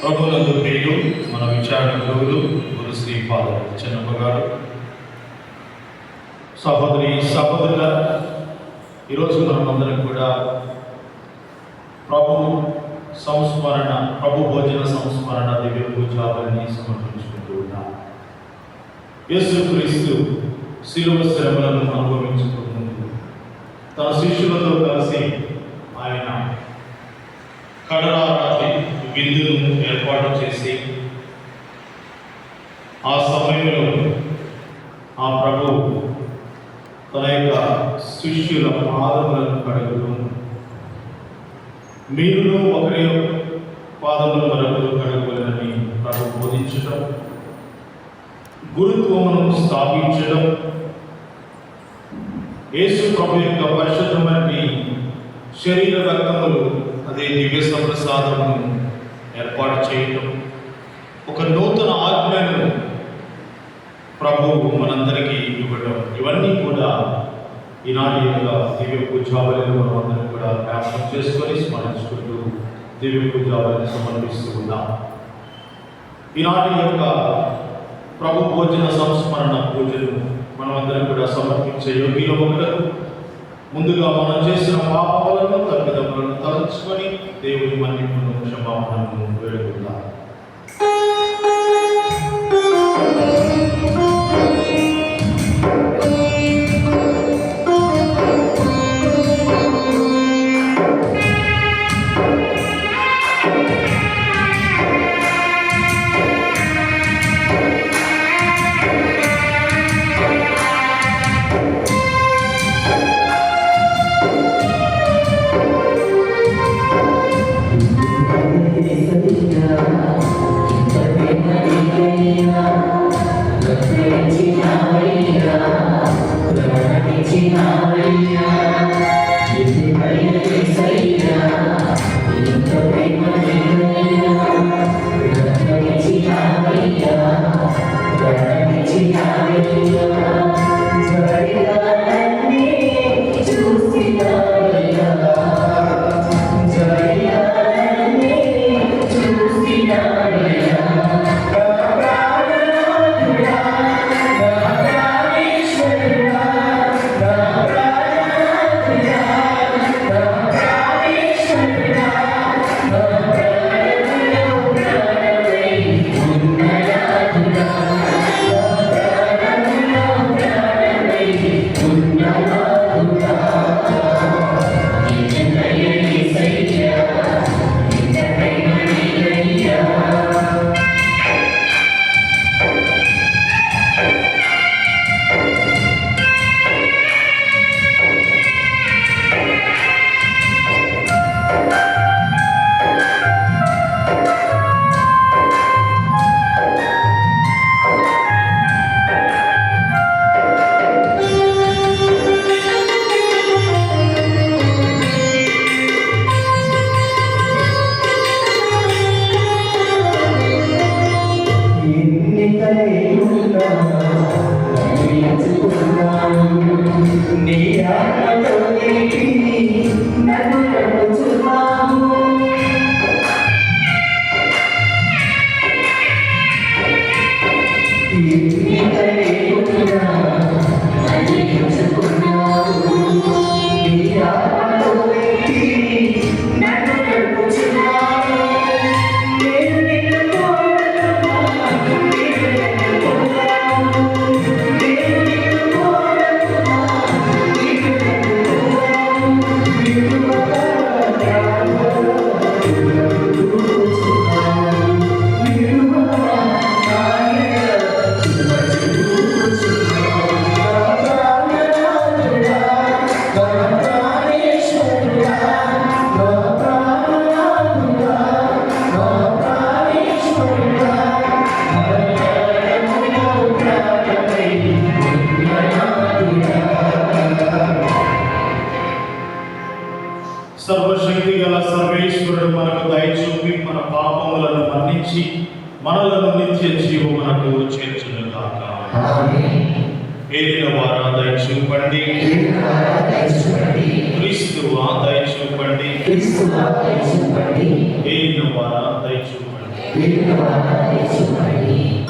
ప్రభునందు ప్రియులు, మన విచారణ గురువులు గురు శ్రీ ఫాదర్ చెన్నప్ప గారు, సహోదరి సహోదరుల, ఈరోజు మనమందరం కూడా ప్రభు సంస్మరణ, ప్రభు భోజన సంస్మరణ దివ్య పూజావళిని సమర్పించుకుంటూ ఉన్నాం. యేసుక్రీస్తు శిలువ శ్రమలను అనుభవించుకుంటూ తన శిష్యులతో కలిసి ఆయన కడరాత్రి విందును ఏర్పాటు చేసి ఆ సమయంలో ఆ ప్రభు తన యొక్క శిష్యుల పాదములను కడుగుతూ, మీరును ఒకరి పాదములు మరొకరు కడుగులని ప్రభు బోధించడం, గురుత్వమును స్థాపించడం, యేసు ప్రభు యొక్క పరిశుద్ధమైన శరీర రక్తములు అదే దివ్య సంప్రసాదమును ఏర్పాటు చేయటం, ఒక నూతన ఆజ్ఞను ప్రభువు మనందరికీ ఇవ్వడం, ఇవన్నీ కూడా ఈనాటి యొక్క దివ్య పూజావళిని మనం అందరం కూడా జ్ఞాపకం చేసుకొని స్మరించుకుంటూ దివ్య పూజావళిని సమర్పిస్తూ ఉన్నాం. ఈనాటి యొక్క ప్రభు భోజన సంస్మరణ పూజను మనమందరం కూడా సమర్పించే యోగిలో ఒకరు ముందుగా మనం చేసిన పాపాలను తప్పిదములను తలుచుకొని దేవుని మన్నిపును క్షమాపణను వేడుకుందాం. సర్వశక్తి గల సర్వేశ్వరుడు మనకు దయచూపి మన పాపములను మన్నించి మనలను నిత్య జీవమునకు చేర్చునుగాక. ఏలిన వారా దయచూపండి. క్రీస్తుగా దయచూపండి. ఏలిన వారా దయచూపండి. ఏలిన వారా దయచూపండి.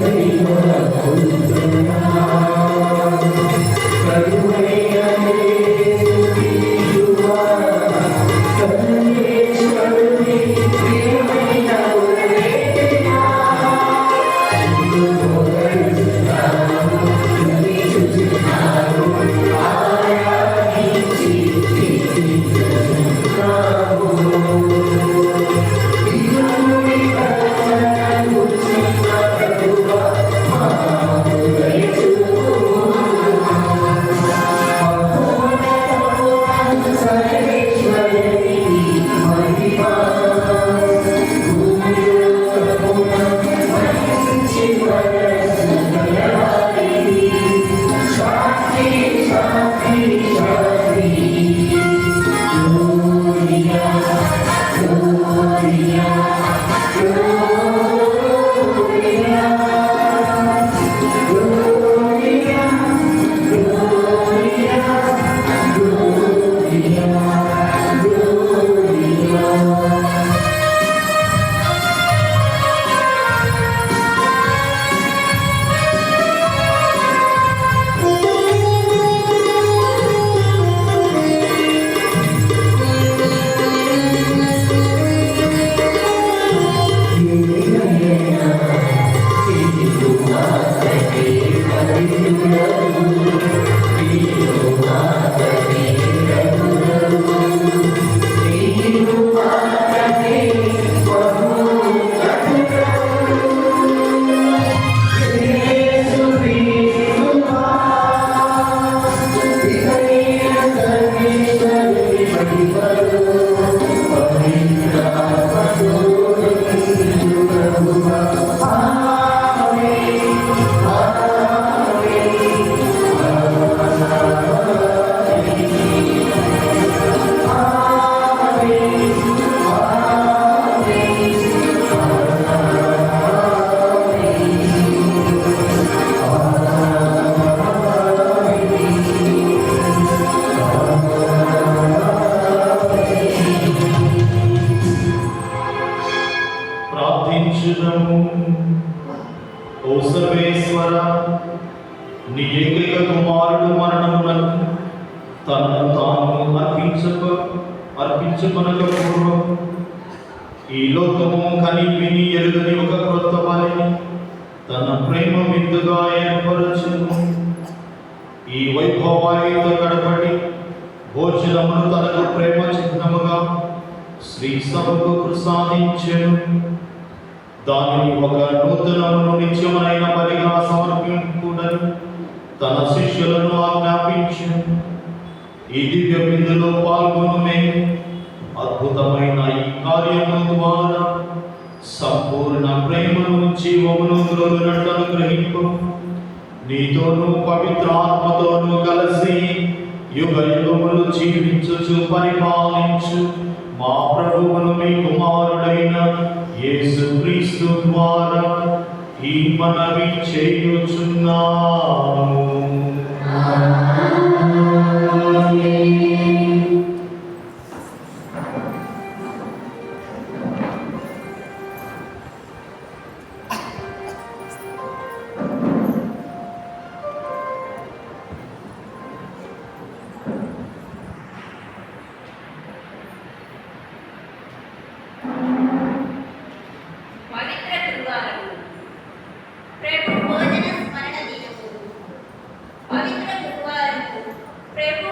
Amen. ప్రార్థించుదము. ఓ సర్వేశ్వర, నీ ఏకైక కుమారుడు మరణమునకు తనను తాను అర్పించుకొనక పూర్వం ఈ లోకము కని విని ఎరుగని ఒక క్రొత్త బలిని తన ప్రేమ విందుగా ఏర్పరచును. ఈ వైభవాయుత గడపడి భోజనమును తనకు ప్రేమ చిహ్నముగా శ్రీ సభకు ప్రసాదించెను. దానిని ఒక నూతనమును నిత్యమైన బలిగా సమర్పింపుడని తన శిష్యులను ఆజ్ఞాపించెను. ఈ దివ్య విందులో పాల్గొనుమే అద్భుతమైన ఈ కార్యము ద్వారా సంపూర్ణ ప్రేమను జీవమును గ్రోలునట్లను గ్రహింపు. నీతోనూ పవిత్ర ఆత్మతోనూ కలిసి యుగ యుగములు జీవించుచు పరిపాలించు మా ప్రభువును మీ కుమారుడైన యేసు క్రీస్తు ద్వారా ఈ మనవి చేయుచున్నాము. పవిత్ర గురువారము ప్రభు భోజన స్మరణ దినము. పవిత్ర గురువారము ప్రభు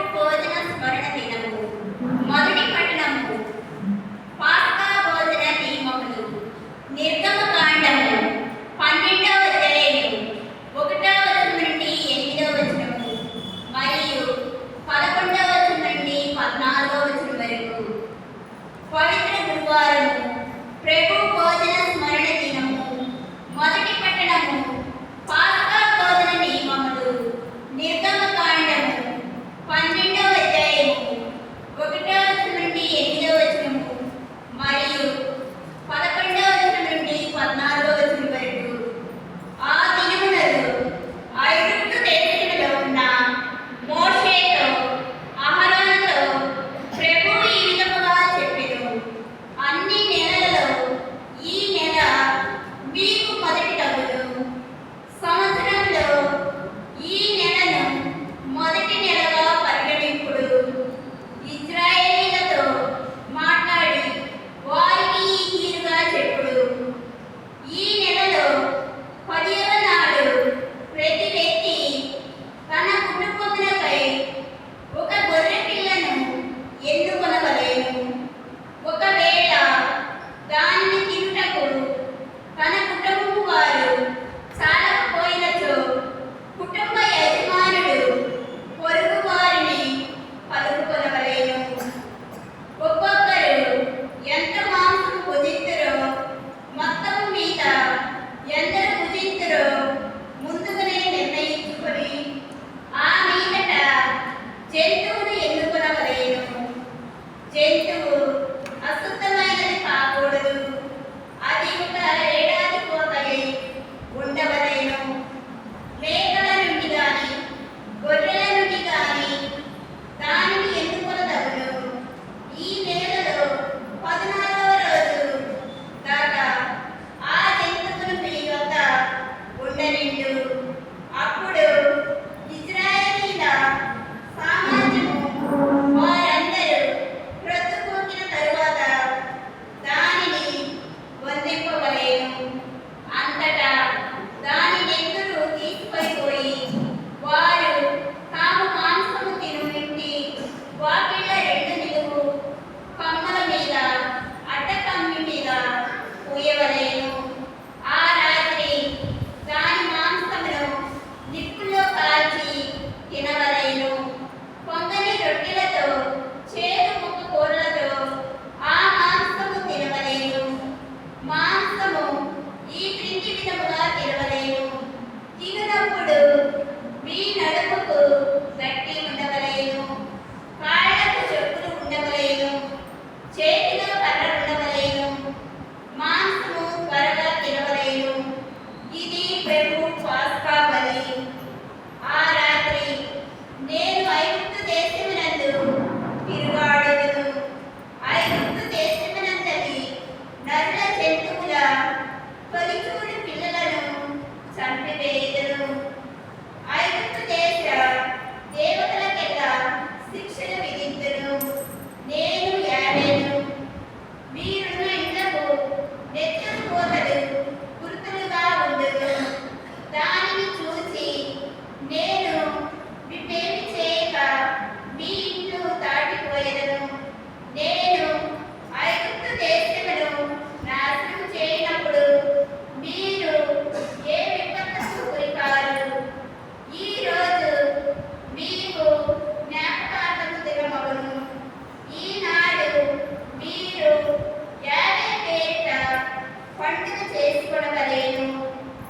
చేసుకొనవలెను.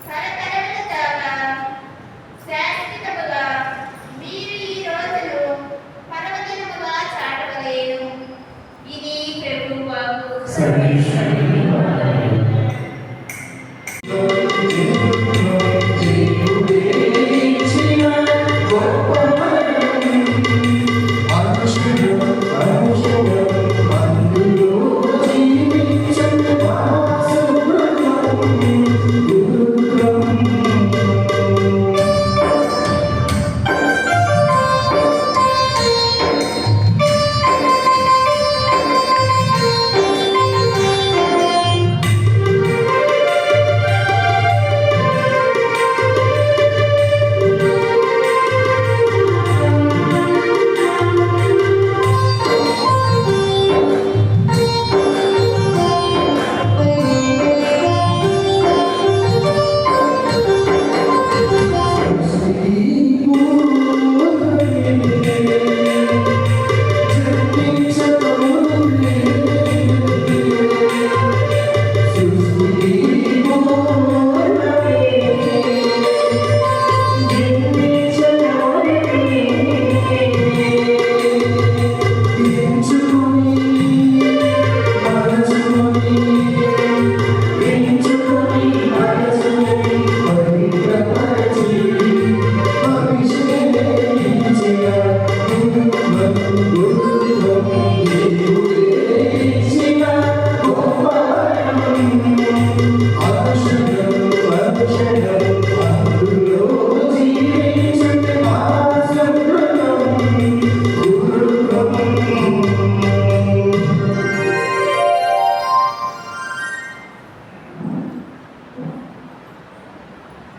తరతరముల దాకా శాశ్వతముగా మీరు ఈ రోజును పర్వదినముగా చాటవలెను. ఇది ప్రభువు వాక్కు. సర్వేశ్వరుని వందనములు.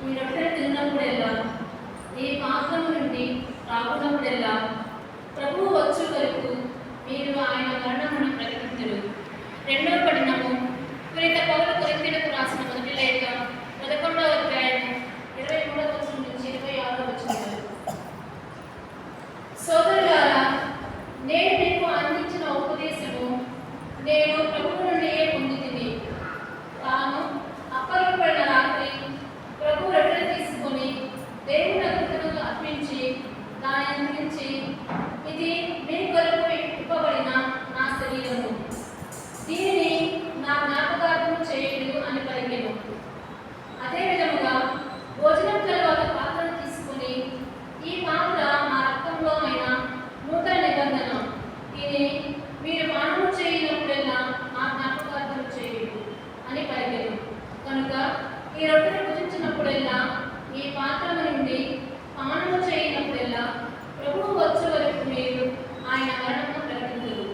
ఈ రొట్టె తిన్నప్పుడెల్లా, ఈ పాత్రము నుండి తాగునప్పుడెల్లా ప్రభువు వచ్చు వరకు మీరు ఆయన మరణమును ప్రకటించుడు. రెండవ పట్టణము పునీత పౌలు కొరింథీయులకు రాసిన మొదటి లేఖ 11వ అధ్యాయము 23వ వచనం నుంచి 26వ వచనం. సోదరులారా, నేను మీకు అందించిన ఉపదేశము నేను ప్రభువు నుండియే పొందితిని. తాను అప్పగింపబడిన రాత్రి ప్రభు రొట్టె తీసుకొని దేవుని కృతజ్ఞతలు అర్పించి దాని అందించి, ఇది మీ కొరకు ఇవ్వబడిన నా శరీరము, దీనిని నా జ్ఞాపకార్థము చేయుడు అని పలికెను. అదే విధముగా భోజనం తర్వాత పాత్రను తీసుకొని, ఈ పాత్ర నా రక్తంలో అయిన నూతన నిబంధన, దీన్ని మీరు పానము చేయనప్పుడెల్లా నా జ్ఞాపకార్థము చేయుడు అని పలికెను. కనుక ఈ రొట్టెను భుజించినప్పుడెల్లా, ఈ పాత్రము నుండి పానము చేయనప్పుడెల్లా ప్రభువు వచ్చే వరకు మీరు ఆయన మరణమును ప్రకటించుదురు.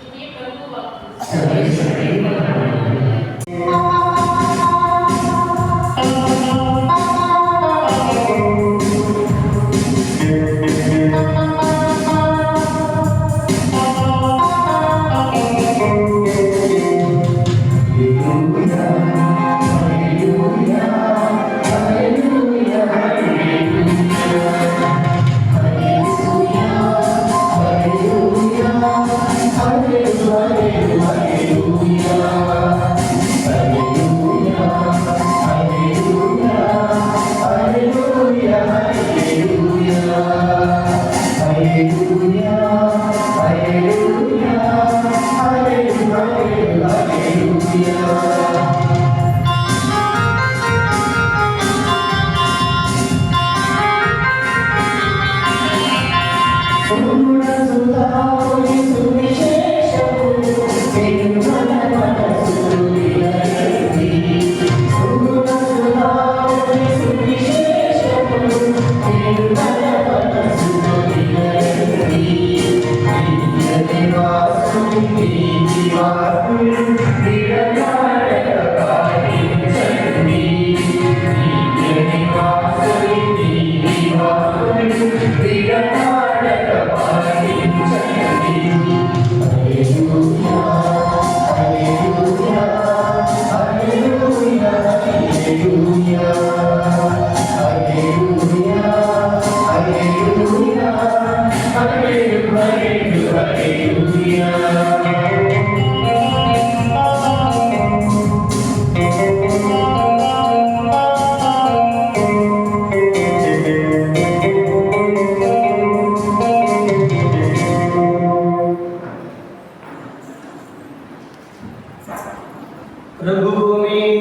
ఇది ప్రభువు వాక్కు. సర్వేశ్వరుని వందనములు. Hallelujah, hallelujah, hallelujah.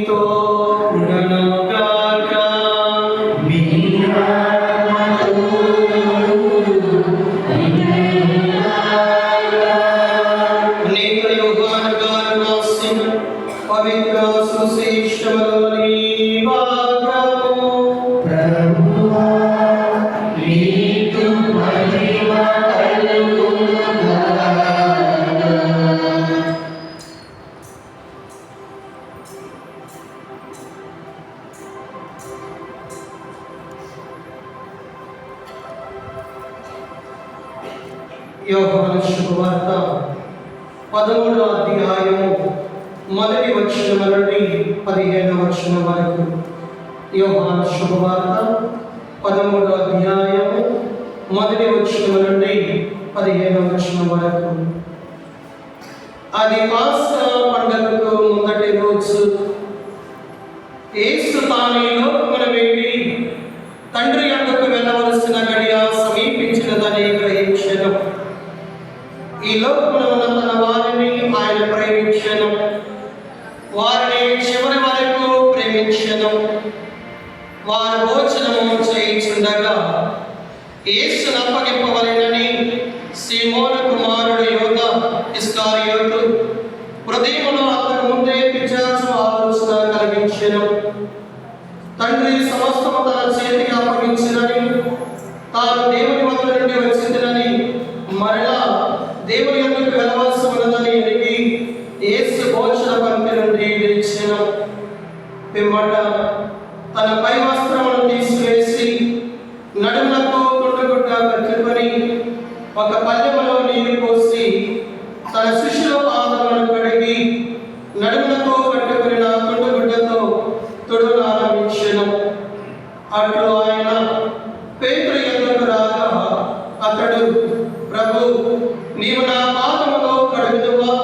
మీతో ఉండనుగాక. మీ పునీత యోహాను గారు రాసిన పవిత్ర సువిశేషములోని భాగము. ప్రభువా నీకు మహిమ కలుగునుగాక. యోహాను శుభవార్త 13వ అధ్యాయము మొదటి వచనం నుండి 15వ వచనం వరకు. యోహాను శుభవార్త 13వ అధ్యాయము మొదటి వచనం నుండి 15వ వచనం వరకు. అది పాస్కా పండుగకు ముందటి రోజు యేసు తాను ఈ లోకమున వెళ్ళి తండ్రి యొద్దకు వెళ్ళవలసిన గడియ సమీపించినదని గ్రహించెను. ఈ లోకమున ఉన్న తన వారిని ఆయన ప్రేమించెను, వారిని చివరి వరకు ప్రేమించెను. వారు భోజనము చేయుచుండగా యేసును అప్పగింపవలెనని సీమోను కుమారుడు యోధ ఇస్కారియోతు హృదయములో అతను ముందే పిశాచు ఆలోచన కలిగించెను. తండ్రి సమస్తము తన చేతికి అప్పగించినని, తాను దేవుని వద్ద నుండి వచ్చిందని, మరలా దేవుని యొద్దకు వెళ్ళవలసి ఉన్నదని ఎరిగి యేసు భోజన పంక్తి నుండి లేచెను. పిమ్మట తన పై వస్త్రమును తీసివేసి నడుములకు గుడ్డ కట్టుకొని ఒక పల్లెములో నీరు పోసి తన శిష్యుల పాదములను కడిగి నడుములకు కట్టుకుని నా గుడ్డతో తొడుగును ఆరంభించెను. అట్లు ఆయన పేతురు యొద్దకు రాగా అతడు, ప్రభు, నీవు నా పాదములో కడుగుదువా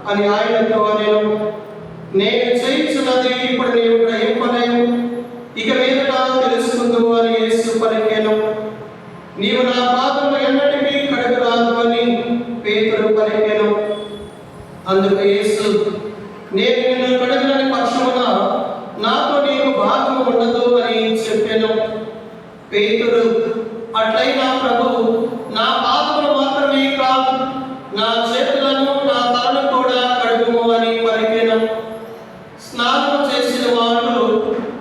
అని ఆయనతో అనెను. నేను చేయుచున్నది ఇప్పుడు నీవు గ్రహింపలేవు, ఇక మీదట తెలుసుకుందువు అని యేసు పలికెను. నీవు నా పాదములు ఎన్నటికీ కడగరాదు అని పేతురు పలికెను. అందుకు యేసు, నేను నిన్ను కడగని పక్షమున నాతో నీకు భాగము ఉండదు అని చెప్పెను. పేతురు, అట్లయినా ప్రభు, నా పాదములు మాత్రమే కాదు, నా చేతులను నా తలను కూడా కడుగుము అని పలికెను. స్నానము చేసిన వాడు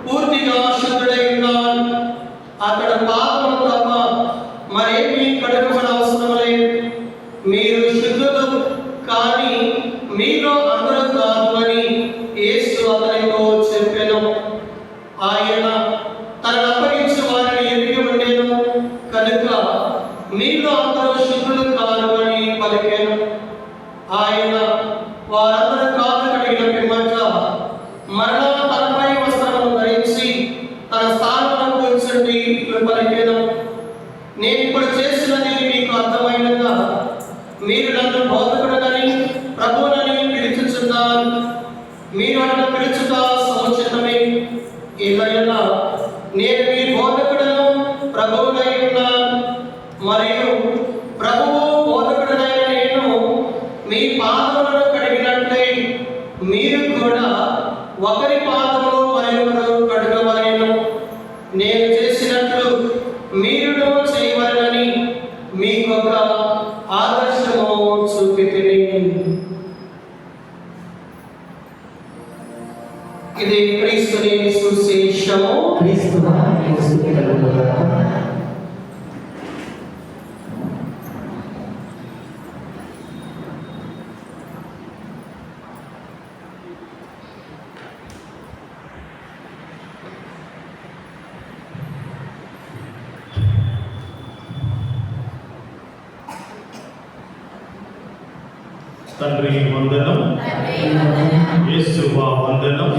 పూర్తిగా శుద్ధుడై ఉన్నాడు. అతడు పాదములు తప్ప మరేమీ కడుగుమని అవసరం లేదు. మీరు శుద్ధులు, కానీ మీలో అందరూ కాదు అని యేసు అతనితో చెప్పెను. ఆయన తనను అప్పగించే వారిని ఎరిగి ఉండెను కనుక మీలో అందరూ శుద్ధులు కాదు అని పలికెను. ఆయన వారందరూ కాదు కడిగిన పిమ్మట మరలా తనపై వస్త్రమును ధరించి తన స్థానంలో కూర్చుండి పలికెను. నేను ఇప్పుడు చేసినది మీకు అర్థమైనదా? మీరు నన్ను బోధకుడనని ప్రభువునని పిలుచుచున్నారు. మీరు నన్ను పిలుచుట సముచితమే. ఇలా నేను మీ బోధకుడను, ప్రభువునై ఉన్నాను. మరియు ప్రభువు బోధకుడనైన నేను మీ పాదములను కడిగినట్లే మీరు కూడా ఒకరి పాదములు మరొకరు కడగవలెను. నేను చేసినట్లు మీరును చేయవలెనని మీకు ఒక ఆదర్శము చూపితిని. ఇది క్రీస్తుని సువిశేషము. క్రీస్తువా నీకు స్తుతి కలుగునుగాక. తండ్రి వందనం, యేసువా వందనం,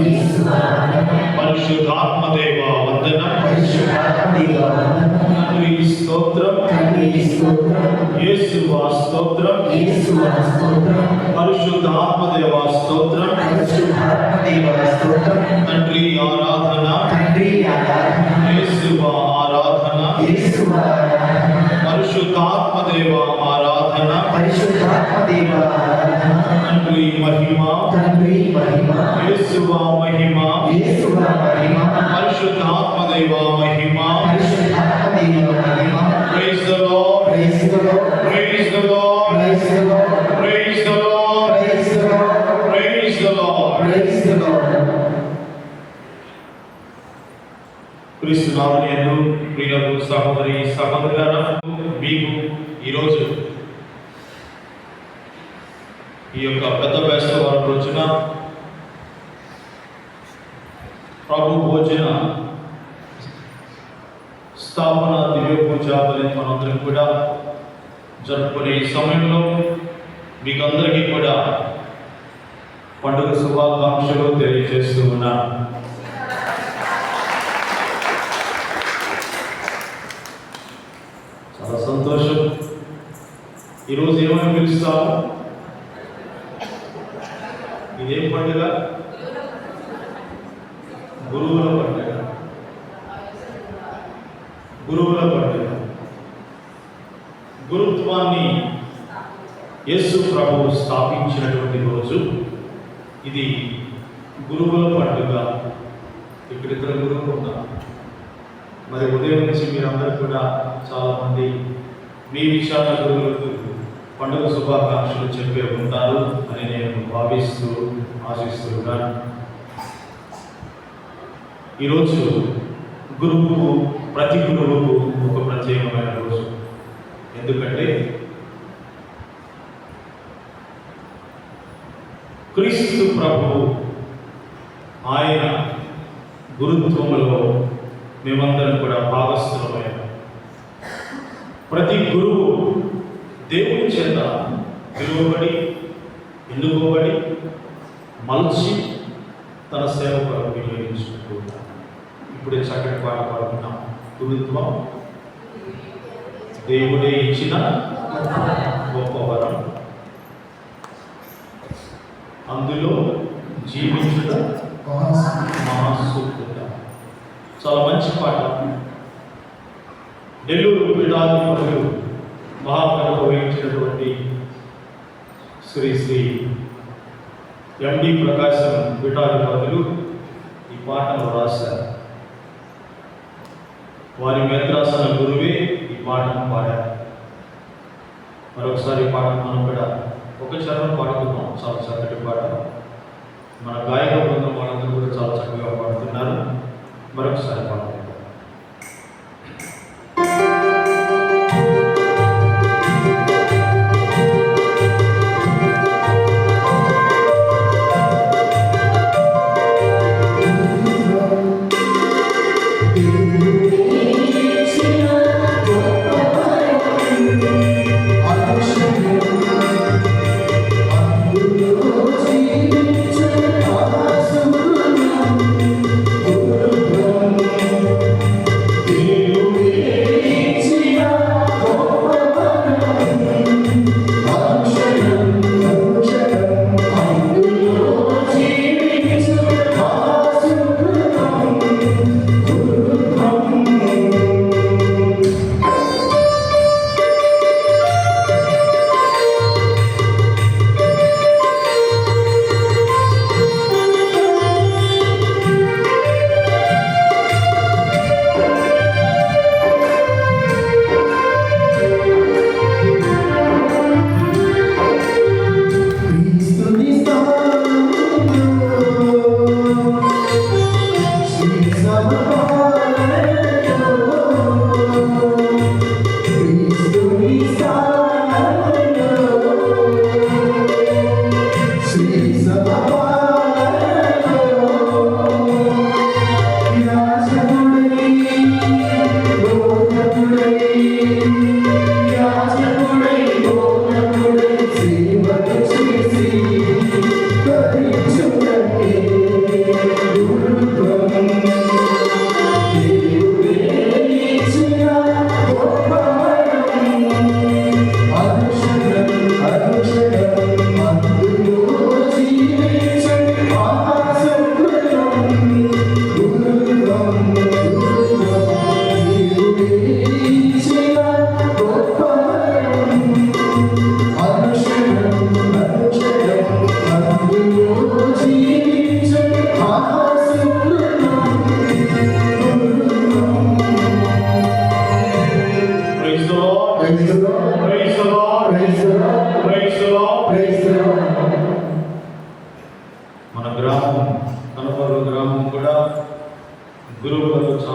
పరిశుద్ధాత్మదేవ వందనం, తండ్రి స్తోత్రం, యేసువా స్తోత్రం, పరిశుద్ధాత్మదేవ స్తోత్రం, తండ్రి ఆరాధన, యేసువా ఆరాధన, యేసువా ఆరాధన పరిశుద్ధాత్మ దేవ ఆరాధన పరిశుద్ధాత్మ దేవ ఆరాధన తండ్రి మహిమ తండ్రి మహిమ యేసువా మహిమ యేసువా మహిమ పరిశుద్ధాత్మ దేవ మహిమ పరిశుద్ధాత్మ దేవ మహిమ praise the lord praise the lord praise the lord praise the lord praise the lord praise the lord praise the lord praise the lord Kristu నామమునందు ప్రియమైన సహోదరి సహోదరులారా, మీకు ఈరోజు ఈ యొక్క పెద్ద వేసవారం రోజున ప్రభు భోజన స్థాపన దివ్య పూజ బలి మనందరం కూడా జరుపుకునే ఈ సమయంలో మీకు అందరికీ కూడా పండుగ శుభాకాంక్షలు తెలియజేస్తూ ఉన్నాను. చాలా సంతోషం. ఈరోజు ఏమని పిలుస్తాము? ఇదేం పండుగ? గురువుల పండుగ. గురువుల పండుగ. గురుత్వాన్ని యేసు ప్రభువు స్థాపించినటువంటి రోజు ఇది. గురువుల పండుగ. ఇక్కడ ఇద్దరు గురువులు ఉన్నారు. మరి ఉదయం నుంచి మీరందరూ కూడా చాలామంది మీ విచారణ గురువులకు పండుగ శుభాకాంక్షలు చెప్పే ఉంటారు అని నేను భావిస్తూ ఆశిస్తున్నాను. ఈరోజు గురువుకు, ప్రతి గురువుకు ఒక ప్రత్యేకమైన రోజు. ఎందుకంటే క్రీస్తు ప్రభువు ఆయన గురుత్వములో మేమందరం కూడా భాగస్థులమైన ప్రతి గురువు దేవుని చేత పిలువబడి, ఎన్నుకోబడి, మలచి తన సేవ కొరకు వినియోగించుకుంటూ ఉంటారు. ఇప్పుడే చక్కటి పాట పాడుకున్నాం. గురుత్వం దేవుడే ఇచ్చిన గొప్ప వరం, అందులో జీవించడం మహాసూక్త. చాలా మంచి పాట. నెల్లూరు పీఠాధిపతులు మహాకథ వహించినటువంటి శ్రీ శ్రీ ఎండి ప్రకాశం పీఠాధిపతులు ఈ పాటను రాశారు. వారి మేత్రాసన గురువే ఈ పాటను పాడారు. మరొకసారి ఈ పాటను మనం కూడా ఒక చరణం పాడుతున్నాం. చాలా చక్కటి పాట. మన గాయక బృందం వాళ్ళందరూ కూడా చాలా చక్కగా పాడుతున్నారు. మరొకసారి పాడుతున్నాం. అందులో జీవించే ఆశ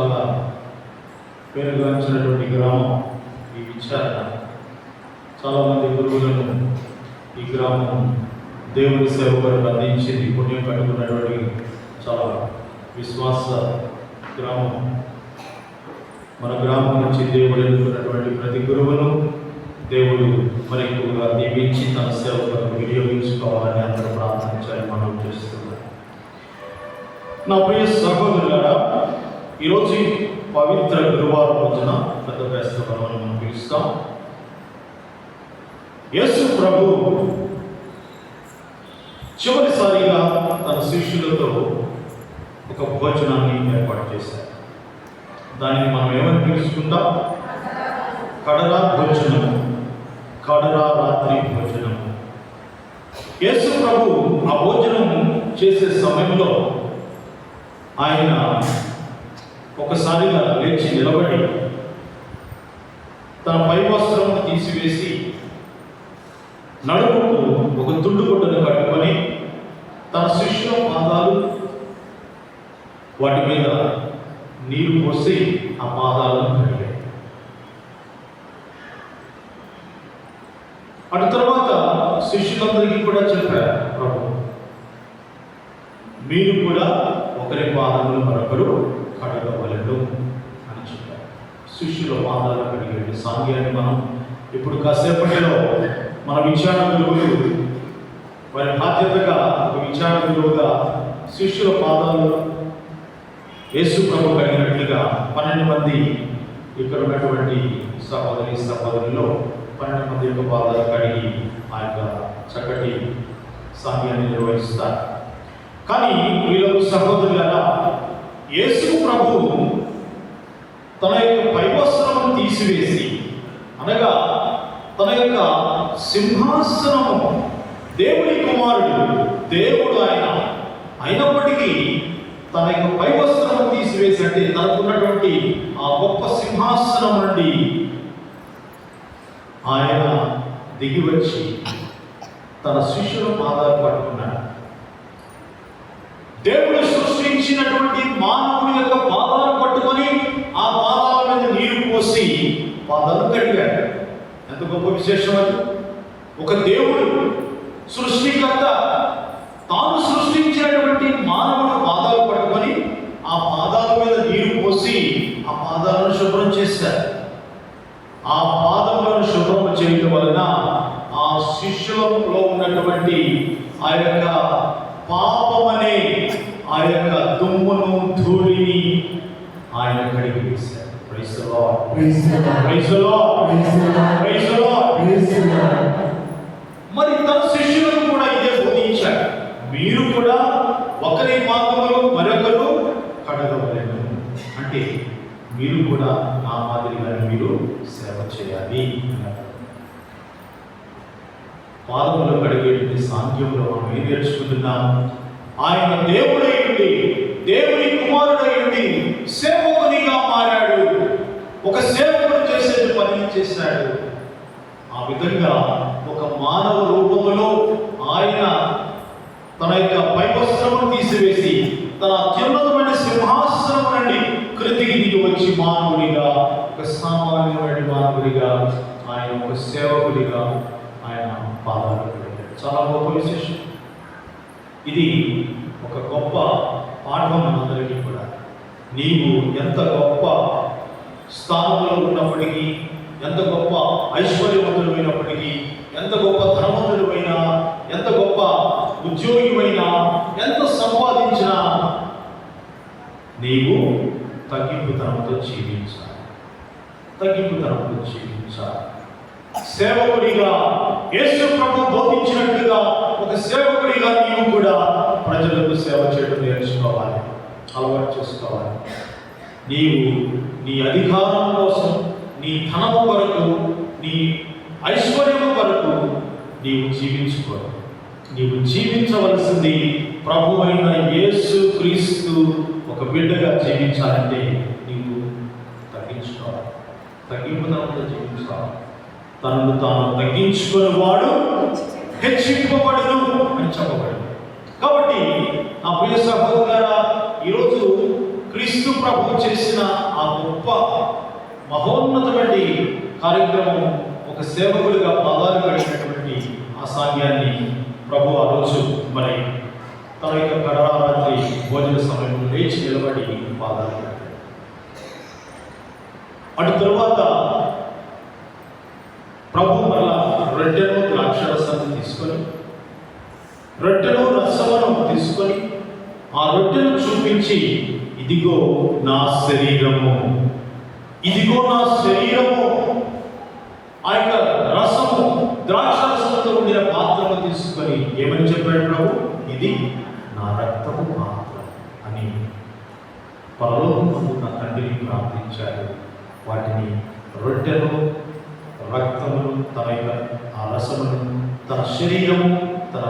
చాలా పేరుగాంచినటువంటి గ్రామం ఈ విచారణ. చాలామంది గురువులను ఈ గ్రామం దేవుని సేవకులకు అందించింది. పుణ్యం కట్టుకున్నటువంటి చాలా విశ్వాస గ్రామం. మన గ్రామం నుంచి దేవుడు ఎన్నుకున్నటువంటి ప్రతి గురువును దేవుడు మరి ఎక్కువగా దీవించి తన సేవకులను వినియోగించుకోవాలని అందరూ ప్రార్థించాలని మనం చేస్తున్నాం. నా ప్రియ సహోదరులారా, ఈరోజు పవిత్ర గురువారం రోజున పెద్ద క్రైస్తవం అని మనం పిలుస్తాం. యేసు ప్రభు చివరిసారిగా తన శిష్యులతో ఒక భోజనాన్ని ఏర్పాటు చేశారు. దానిని మనం ఏమని పిలుచుకుంటాం? కడరా భోజనము, కడరా రాత్రి భోజనము. యేసు ప్రభు ఆ భోజనం చేసే సమయంలో ఆయన ఒకసారిగా లేచి నిలబడి తన పై వస్త్రమును తీసివేసి నడుముకు ఒక తుండు గుడ్డను కట్టుకొని తన శిష్యుల పాదాలు వాటి మీద నీరు పోసి ఆ పాదాలను కడిగాడు. అటు తర్వాత శిష్యులందరికీ కూడా చెప్పారు, ప్రభు మీరు కూడా ఒకరి పాదములు మరొకరు కడగవలెను అని చెప్పారు. శిష్యుల పాదాలు కడిగే సాంగ్యాన్ని మనం ఇప్పుడు కాసేపటిలో మన విచారణ గురువులు వారి బాధ్యతగా ఒక విచారణ గురువుగా శిష్యుల పాదాలు యేసు ప్రభు కడిగినట్లుగా 12 మంది ఇక్కడ ఉన్నటువంటి సహోదరుల్లో 12 మంది యొక్క పాదాలు కడిగి ఆ యొక్క చక్కటి సాంగ్యాన్ని నిర్వహిస్తారు. కానీ వీళ్ళకు సహోదరులారా, యేసు ప్రభు తన యొక్క పైవస్త్రము తీసివేసి, అనగా తన యొక్క సింహాసనము, దేవుని కుమారుడు, దేవుడు ఆయన అయినప్పటికీ తన యొక్క పైవస్త్రము తీసివేసి, అంటే తనకున్నటువంటి ఆ గొప్ప సింహాసనం నుండి ఆయన దిగి వచ్చి తన శిష్యుల పాదాలు పట్టుకున్నాడు. దేవుడు సృష్టించినటువంటి మానవుని యొక్క పాదాలు పట్టుకొని ఆ పాదాల మీద నీరు పోసి పాదాలు కడిగాడు. ఎంత గొప్ప విశేషం అది! ఒక దేవుడు సృష్టికర్త తాను సృష్టించినటువంటి మానవుని పాదాలు పట్టుకొని ఆ పాదాల మీద నీరు పోసి ఆ పాదాలను శుభ్రం చేశారు. ఆ పాదములను శుభ్రం చేయడం వలన ఆ శిష్యులలో ఉన్నటువంటి ఆ యొక్క పాపమనే ఆ యొక్క దుమ్మును ధూళిని ఆయన కడిగి వేశారు. Praise the lord, praise the lord, praise the lord, praise the Lord. మరి తన శిష్యులకు కూడా ఇదే బోధించాడు, మీరు కూడా ఒకరి పాదములు మరొకరు కడగవలెను. అంటే మీరు కూడా నా మాదిరిగా మీరు సేవ చేయాలి. పాదములు కడిగేటువంటి సాంఖ్యంలో మనం ఏం నేర్చుకుంటున్నాం? ఆయన దేవుడై ఉండి, దేవుని కుమారుడై ఉండి సేవకునిగా మారాడు. ఒక సేవకుడు చేసేది పని చేశాడు. ఆ విధంగా ఒక మానవ రూపంలో ఆయన తన యొక్క పైవస్త్రమును తీసివేసి తన అత్యున్నతమైన సింహాసనం నుండి క్రిందికి దిగి వచ్చి మానవుడిగా, ఒక సామాన్యమైన మానవుడిగా, ఆయన ఒక సేవకుడిగా ఆయన పాదాలు కడిగాడు. చాలా గొప్ప విశేషం ఇది. ఒక గొప్ప పాఠం మనందరికీ కూడా. నీవు ఎంత గొప్ప స్థానంలో ఉన్నప్పటికీ, ఎంత గొప్ప ఐశ్వర్యవంతుడమైనప్పటికీ, ఎంత గొప్ప ధనవంతుడమైనా, ఎంత గొప్ప ఉద్యోగిమైనా, ఎంత సంపాదించినా నీవు తగ్గింపుతనంతో జీవించాలి. తగ్గింపుతనంతో జీవించాలి. సేవకుడిగా యేసు ప్రభు బోధించినట్లుగా ఒక సేవకుడిగా నీవు కూడా ప్రజలకు సేవ చేయడం నేర్చుకోవాలి, అలవాటు చేసుకోవాలి. నీవు నీ అధికారం కోసం, నీ ధనము కొరకు, నీ ఐశ్వర్యము కొరకు నీవు జీవించుకోవాలి. నీవు జీవించవలసింది ప్రభు అయిన యేసు క్రీస్తు ఒక బిడ్డగా జీవించాలంటే నీవు తగ్గించుకోవాలి, తగ్గింపుదనంతో జీవించాలి. తనను తాను తగ్గించుకునే వాడు హెచ్చింపబడును అని చెప్పబడింది. కాబట్టి నా ప్రియ సహోదరులారా, ఈరోజు క్రీస్తు ప్రభువు చేసిన ఆ గొప్ప మహోన్నతమైన కార్యక్రమం, ఒక సేవకుడిగా పాదాలు కడిగినటువంటి ఆ సాంగ్యాన్ని ప్రభు ఆ రోజు మరి తన యొక్క కడరాత్రి భోజన సమయంలో లేచి నిలబడి పాదాలు కడిగాడు. అటు తరువాత ప్రభు మరలా రొట్టెను ద్రాక్షరసాన్ని తీసుకొని, రొట్టెను రసమును తీసుకొని ఆ రొట్టెను చూపించి, ఇదిగో నా శరీరము, ఇదిగో నా శరీరము. ఆ యొక్క రసము, ద్రాక్షరసముతో ఉండిన పాత్రను తీసుకొని ఏమని చెప్పాడు ప్రభు? ఇది నా రక్తము పాత్ర అని పరలోకమందు నా తండ్రిని ప్రార్థించాడు. వాటిని రొట్టెను రక్తమును, తన యొక్క ఆ రసమును, తన శరీరము, తన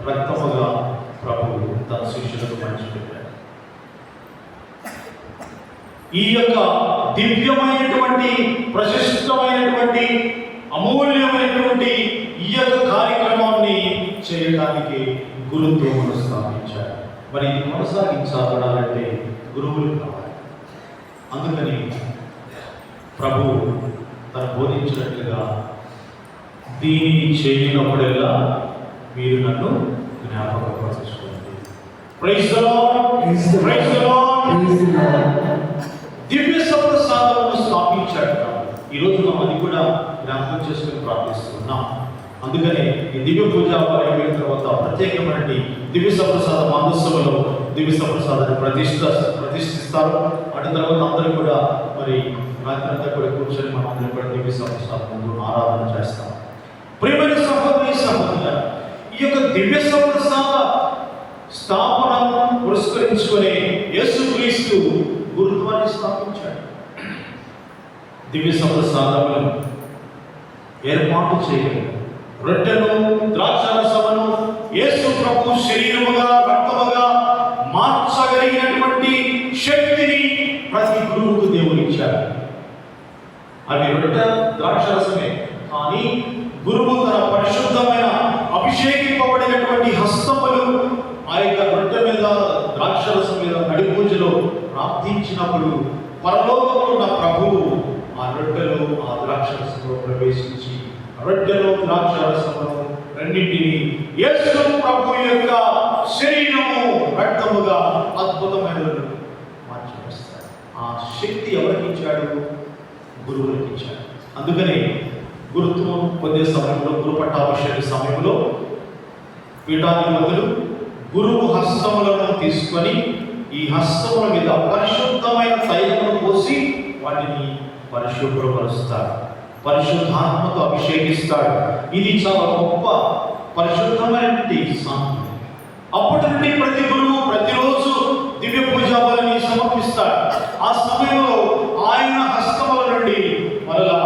రక్తముగా ప్రభువు తన శిష్యులకు పంచిపెట్టాడు. ఈ యొక్క దివ్యమైనటువంటి, ప్రశస్తమైనటువంటి, అమూల్యమైనటువంటి ఈ యొక్క కార్యక్రమాన్ని చేయడానికి గురుత్వమును స్థాపించాడు. మరి ఇది కొనసాగించాలంటే గురువులు కావాలి. అందుకని ప్రభు తను బోధించినట్లుగా, దీనిని చేయనప్పుడల్లా మీరు నన్ను జ్ఞాపకపరచుకోండి. Praise the lord, praise the lord. దివ్య సప్రసాదమును స్థాపించాడు. ఈరోజు మనం అది కూడా జ్ఞాపకం చేసుకుని ప్రార్థిస్తున్నాం. అందుకనే ఈ దివ్య పూజ అయిపోయిన తర్వాత ప్రత్యేకమైన దివ్య సప్రసాద మందస్సులో దివ్య సప్రసాదాన్ని ప్రతిష్ఠిస్తారు. అటు తర్వాత అందరూ కూడా మరి రాత్రంతా కూడా కూర్చొని మనం అందరూ కూడా దివ్య సప్రసాదం ముందు ఆరాధన చేస్తాం. ప్రియమైన సహోదరి సహోదరులారా, ఈ యొక్క దివ్య సప్రసాద స్థాపనను పురస్కరించుకునే యేసుక్రీస్తు గురుత్వాన్ని స్థాపించాడు. దివ్య సప్రసాదములను ఏర్పాటు చేయగలిగాడు. రొట్టెను ద్రాక్షరసమును యేసు ప్రభు శరీరముగా, రక్తముగా మార్చగలిగినటువంటి శక్తిని ప్రతి గురువుకు దేవుడు ఇచ్చాడు. అవి రొట్టె ద్రాక్షరసమే, కానీ గురువు తన పరిశుద్ధమైన అభిషేకింపబడినటువంటి హస్తములు ఆ యొక్క రొట్టె మీద, ద్రాక్షరసం మీద నడి పూజలో ప్రార్థించినప్పుడు పరలోకంలో ఉన్న ప్రభువు ఆ రొట్టెలో, ఆ ద్రాక్షరసంలో ప్రవేశించి రొట్టెలో ద్రాక్షరసమును రెండింటిని యేసు ప్రభు యొక్క శరీరము, రక్తముగా అద్భుతమైన మార్చివేస్తాడు. ఆ శక్తి ఎవరికి ఇచ్చాడు? గురువులకు ఇచ్చాడు. అందుకని గురుత్వం పొందే సమయంలో, గురు పట్టాభిషేక సమయంలో పీఠాధిపతులు గురువు హస్తములను తీసుకొని ఈ హస్తముల మీద పరిశుద్ధమైన తైలమును పోసి వాటిని పరిశుభ్రపరుస్తాడు, పరిశుద్ధాత్మతో అభిషేకిస్తాడు. ఇది చాలా గొప్ప పరిశుద్ధమైనటువంటి సాంగ్యం. అప్పటి నుండి ప్రతి గురువు ప్రతిరోజు దివ్య పూజా బలిని సమర్పిస్తాడు. ఆ సమయంలో ఆయన హస్తముల నుండి మరలా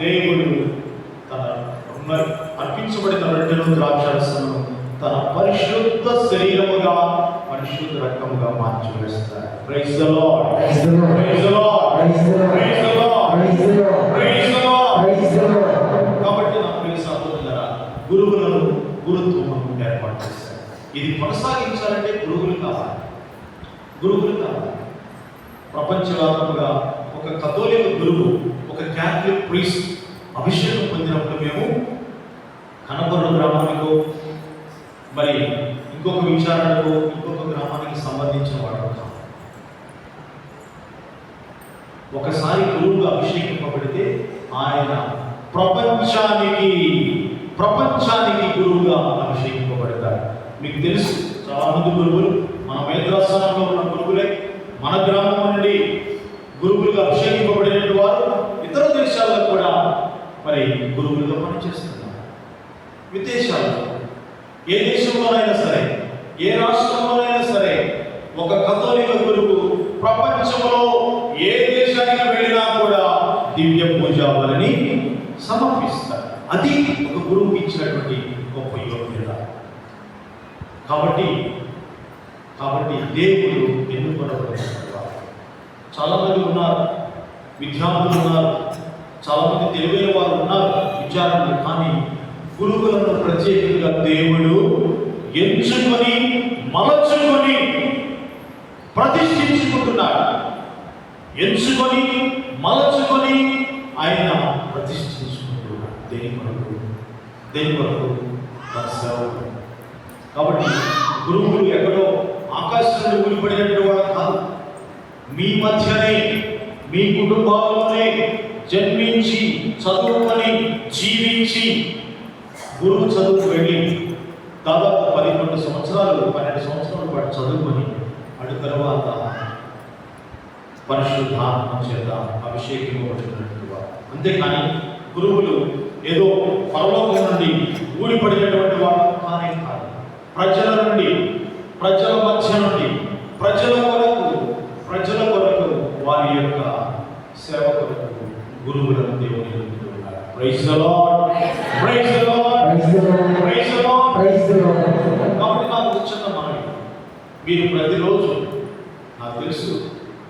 దేవుడు తన అర్పించబడిన రొట్టెను, ద్రాక్షరసమును తన పరిశుద్ధ శరీరముగా, పరిశుద్ధ రక్తముగా మార్చివేస్తాడు. Praise the lord, praise the lord, praise the lord, praise the lord, praise the lord. కాబట్టి నా ప్రియ సహోదరులారా, గురువులను, గురుత్వమును ఏర్పాటు చేశారు. ఇది కొనసాగించాలంటే గురువులు కావాలి, గురువులు కావాలి. ప్రపంచవ్యాప్తంగా ఒక కథోలిక గురువు, ఒక క్యాథలిక్ ప్రీస్ట్ అభిషేకం పొందినప్పుడు మేము కనబర్రు గ్రామానికో, మరి ఇంకొక విచారణకు, ఇంకొక గ్రామానికి సంబంధించిన వాడు కాదు. ఒకసారి గురువుగా అభిషేకింపబడితే ఆయన ప్రపంచానికి గురువుగా అభిషేకింపబడతాడు. మీకు తెలుసు, చాలా మంది గురువులు మన మేత్రాస్థానంలో ఉన్న గురువులే మన గ్రామం నుండి గురువులుగా అభిషేకింపబడిన వారు ఇతర దేశాల్లో కూడా మరి గురువులుగా పనిచేస్తున్నారు. విదేశాల్లో, ఏ దేశంలోనైనా సరే, ఏ రాష్ట్రంలోనైనా సరే, ఒక కథోలిక గురువు ప్రపంచంలో ఏ దేశానికి వెళ్ళినా కూడా దివ్య పూజా బలిని సమర్పిస్తారు. అది ఒక గురువుకి ఇచ్చినటువంటి గొప్ప యోగ్యత. కాబట్టి దేవుడు ఎన్నుకొనబడుతున్నారు. చాలా మంది ఉన్నారు, విద్యార్థులు ఉన్నారు, చాలా మంది తెలివైన వారు ఉన్నారు, విచారణలు. కానీ గురువులను ప్రత్యేకంగా దేవుడు ఎంచుకొని, మలచుకొని, ప్రతిష్ఠించుకున్న ఎంచుకున్నాడు. ఎంచుకొని మలచుకొని ఆయన ప్రతిష్ఠించుకుంటున్నాడు. దేని కొరకు తన సేవకు. కాబట్టి గురువులు ఎక్కడో ఆకాశం నుండి ఊడిపడినట్టు వాడు కాదు. మీ మధ్యనే, మీ కుటుంబాల్లోనే జన్మించి, చదువుకొని, జీవించి, గురువు చదువుకు వెళ్ళి దాదాపు 12 సంవత్సరాల పాటు చదువుకొని అటు తర్వాత పరిశుద్ధాత్మ చేత అభిషేకింపబడినటువంటి వారు. అంతేకాని గురువులు ఏదో పరలోకం నుండి ఊడిపడినటువంటి వారు కానే కాదు. ప్రజల నుండి, ప్రజల మధ్య నుండి, ప్రజల కొరకు వారి యొక్క సేవ కొరకు గురువులను దేవుని ఎదుగుతున్నారు. Praise the lord, praise the lord, praise the lord. కాబట్టి నాకు వచ్చిన మనవి, మీరు ప్రతిరోజు, నాకు తెలుసు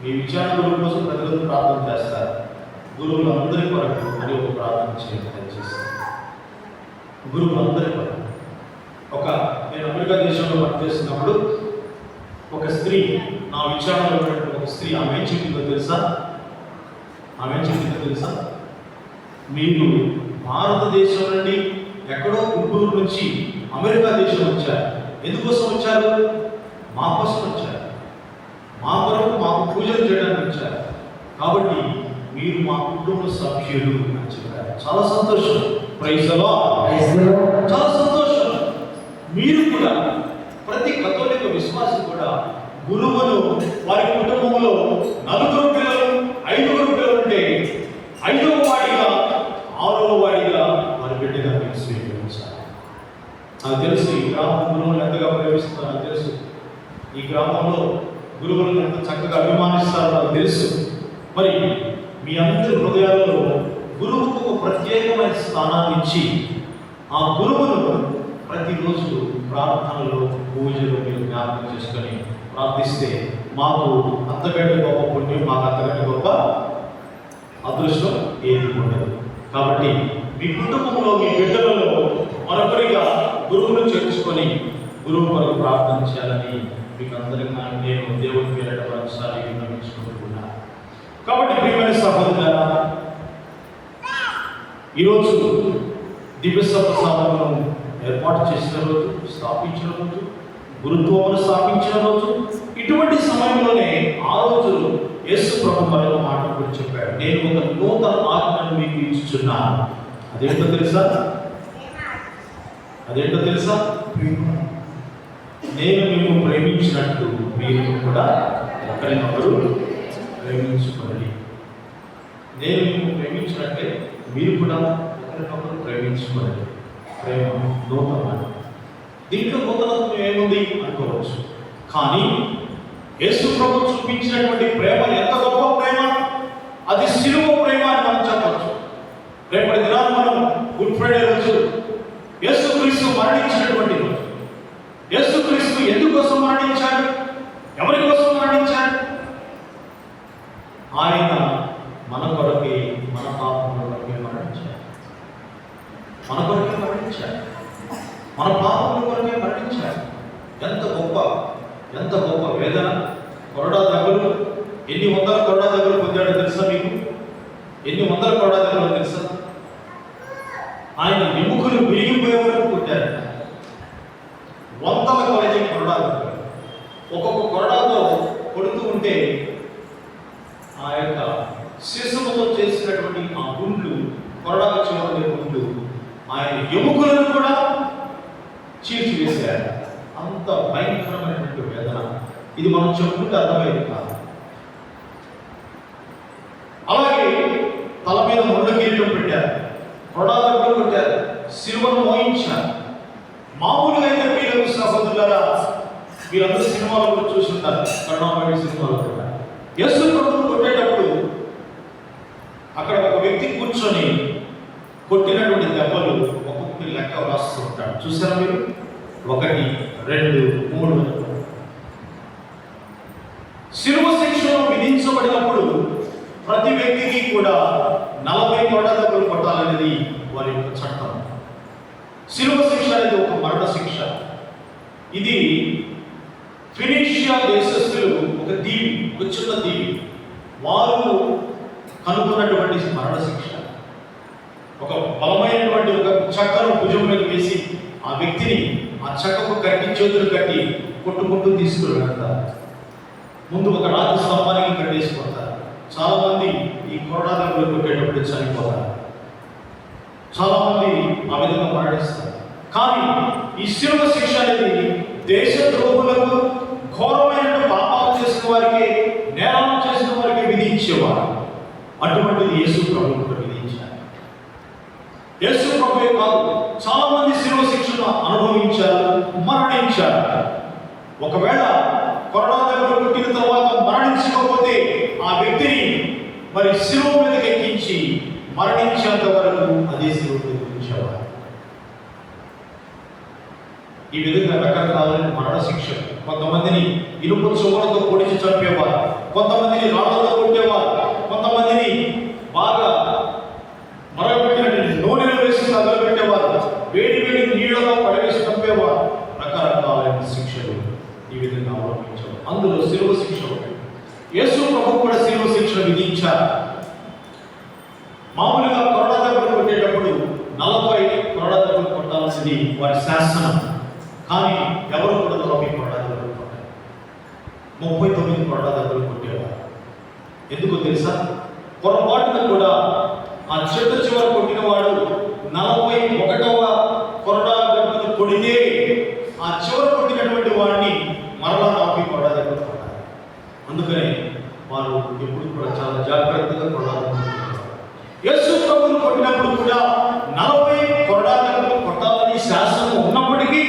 మీ విచారణ గురువు కోసం ప్రతిరోజు ప్రార్థన చేస్తారు. గురువులు అందరి కొరకు అని ఒక ప్రార్థన చేయండి దయచేసి. గురువులు అందరి కొరకు. నేను అమెరికా దేశంలో పనిచేస్తున్నప్పుడు ఒక స్త్రీ, నా విచారణలో ఉన్నటువంటి ఒక స్త్రీ, ఆమె ఏం చెప్పిందో తెలుసా? మీరు భారతదేశం నుండి ఎక్కడో గుంటూరు నుంచి అమెరికా దేశం వచ్చారు. ఎందుకోసం వచ్చారు? మా కోసం వచ్చారు. మా కొరకు మాకు పూజలు చేయడానికి వచ్చారు. కాబట్టి మీరు మా కుటుంబ సభ్యులు అని చెప్పారు. చాలా సంతోషం. Praise the Lord. చాలా సంతోషం. మీరు కూడా, ప్రతి కథోలిక విశ్వాసి కూడా గురువును వారి కుటుంబంలో 4 పిల్లలు, 5 పిల్లలు ఉంటే 5వ వాడిగా, 6వ వాడిగా వారి బిడ్డగా మీరు స్వీకరించాలి. నాకు తెలుసు ఈ గ్రామం గురువులను ఎంతగా ప్రేమిస్తారో నాకు తెలుసు. ఈ గ్రామంలో గురువులను ఎంత చక్కగా అభిమానిస్తారో నాకు తెలుసు. మరి మీ అందరి హృదయాలలో గురువుకు ఒక ప్రత్యేకమైన స్థానాన్ని ఇచ్చి ఆ గురువును ప్రతిరోజు ప్రార్థనలో, పూజలు మీరు జ్ఞాపకం చేసుకొని ప్రార్థిస్తే మాకు అంతకంటే గొప్ప పుణ్యం, మాకు అంతకంటే గొప్ప అదృష్టం ఏది ఉండదు. కాబట్టి మీ కుటుంబంలో, మీ బిడ్డలలో మరొకరిగా గురువును చేర్చుకొని గురువు కొరకు ప్రార్థన చేయాలని మీకు అందరికీ నేను దేవుని పేరిట మరొకసారి విన్నవించుకుంటున్నాను. కాబట్టి ప్రియమైన సహోదరులారా, ఈరోజు దివ్య ప్రసాదమును ఏర్పాటు చేసిన రోజు, స్థాపించిన రోజు, గురుత్వమును స్థాపించిన రోజు, ఇటువంటి సమయంలోనే ఆ రోజు యేసు ప్రభు మరొక మాట కూడా చెప్పాడు. నేను ఒక నూతన ఆజ్ఞను మీకు ఇచ్చుచున్నాను. అదేంటో తెలుసా? నేను మిమ్మల్ని ప్రేమించినట్టు మీరు కూడా ఒకరినొకరు ప్రేమించుకోండి. నేను మిమ్మల్ని ప్రేమించినట్టే మీరు కూడా ఒకరినొకరు ప్రేమించుకోండి. ప్రేమ నూతన. దీంట్లో నూతనత్వం ఏముంది అనుకోవచ్చు. కానీ యేసు ప్రభు చూపించినటువంటి ప్రేమ ఎంత గొప్ప ప్రేమ! అది శిలువ ప్రేమ అని మనం చెప్పచ్చు. రేపటి దినాన్ని మనం గుడ్ ఫ్రైడే రోజు యేసుక్రీస్తు మరణించినటువంటి రోజు. యేసుక్రీస్తు ఎందుకోసం మరణించాడు? ఎవరి కోసం మరణించాడు? ఆయన మన కొరకే, మన పాపముల కొరకే మరణించాడు. మన కొరకే మరణించాడు. మన పాపముల కొరకే మరణించాడు. ఎంత గొప్ప వేదన! కొరడా దెబ్బలు, ఎన్ని వందల కొరడా దెబ్బలు పొందాడో తెలుసా మీకు? ఎన్ని వందల కొరడా దెబ్బలు తెలుసా? ఆయన ఎముకలు విరిగిపోయే వరకు కొట్టారు. వందల కొలది కొరడా దెబ్బలు. ఒక్కొక్క కొరడాతో కొడుతూ ఉంటే ఆ యొక్క శిశువుతో చేసినటువంటి ఆ గుండ్లు, కొరడాకు చివరి గుండ్లు ఆయన ఎముకలను కూడా చీల్చివేశారు. అంత భయంకరమైనటువంటి వేదన. ఇది మనం చెప్పుకుంటే అర్థమయ్యేది కాదు. అలాగే తల మీద ముళ్ళ కిరీటం పెట్టారు, కొరడాలు కొట్టారు, సిలువను మోయించారు. మామూలుగా అయితే మీరు సహోదరులారా, మీరందరూ సినిమాలు కూడా చూస్తుంటారు, కరుణామయుడి సినిమాలు కూడా. యేసు ప్రభువును కొట్టేటప్పుడు అక్కడ ఒక వ్యక్తి కూర్చొని కొట్టినటువంటి దెబ్బలు ఒక్కొక్కటి లెక్క రాస్తూ ఉంటాడు. చూసారా మీరు? 1, 2, 3. శిలువ శిక్షను విధించబడినప్పుడు ప్రతి వ్యక్తికి కూడా 40 కొరడా దెబ్బలు కొట్టాలనేది వారి యొక్క చట్టం. శిలువ శిక్ష అనేది ఒక మరణ శిక్ష. ఇది ఫినిషియా దేశస్థులు ఒక దీవి వచ్చినది వారు కనుగొన్నటువంటి మరణశిక్ష. ఒక బలమైనటువంటి ఒక చక్కను భుజం మీద వేసి ఆ వ్యక్తిని ఆ చక్కకు కట్టి చేతులు కట్టి కొట్టుకుంటూ తీసుకుని వెళ్తారు. ముందు ఒక రాతి స్తంభానికి కట్టేసిపోతారు. చాలా మంది ఈ కొరడా దెబ్బలు కొట్టేటప్పుడు చనిపోతారు. చాలా మంది ఆ విధంగా మరణిస్తారు. కానీ ఈ శిలువ శిక్ష అనేది దేశ ద్రోహులకు, ఘోరమైన పాపాలు చేసిన వారికి, నేరాలు చేసిన వారికి విధించేవారు. అటువంటిది యేసు ప్రభువు కూడా విధించారు. యేసు ప్రభువే కాదు, చాలా మంది శిలువ శిక్షను అనుభవించారు, మరణించారు. ఒకవేళ కొరడా దెబ్బలు కొట్టిన తర్వాత మరణించకపోతే ఆ వ్యక్తిని మరి శిలువ మీదకి ఎక్కించి మరణించేంత వరకు అదే శిలువ మీద ఉంచేవారు. ఈ విధంగా రకరకాలైన మరణశిక్ష. కొంతమందిని ఇనుప చువ్వలతో పొడిచి చంపేవారు, కొంతమందిని రాళ్లతో కొట్టేవారు, కొంతమందిని బాగా మరగబెట్టినటువంటి నూనెలో వేసి తగలబెట్టేవారు, వేడి వేడి నీళ్లలో పడవేసి చంపేవారు. రకరకాలైన శిక్షలు ఈ విధంగా అవలంబించేవారు. అందులో శిలువ శిక్ష ఒకటి. యేసు ప్రభువు కూడా శిలువ శిక్ష విధించారు. మామూలుగా కొరడా దెబ్బలు కొట్టేటప్పుడు 40 కొరడా దెబ్బలు కొట్టాల్సింది వారి శాసనం. కానీ ఎవరు కూడా 40 కొరడా దెబ్బలు కొట్టారు, 39 కొరడా దెబ్బలు కొట్టేవారు. ఎందుకో తెలుసా? పొరపాటున కూడా ఆ చిట్ట చివర కొట్టిన వాడు 41వ కొరడా దెబ్బలు కొడితే ఆ చివర కొట్టినటువంటి వాడిని మరలా 40 కొరడా దెబ్బలు కొట్టాలి. అందుకని వారు ఎప్పుడు కూడా చాలా జాగ్రత్తగా కొరడా దెబ్బలు కొట్టారు. యేసు ప్రభువును కొట్టినప్పుడు కూడా 40 కొరడా దెబ్బలు కొట్టాలని శాసనం ఉన్నప్పటికీ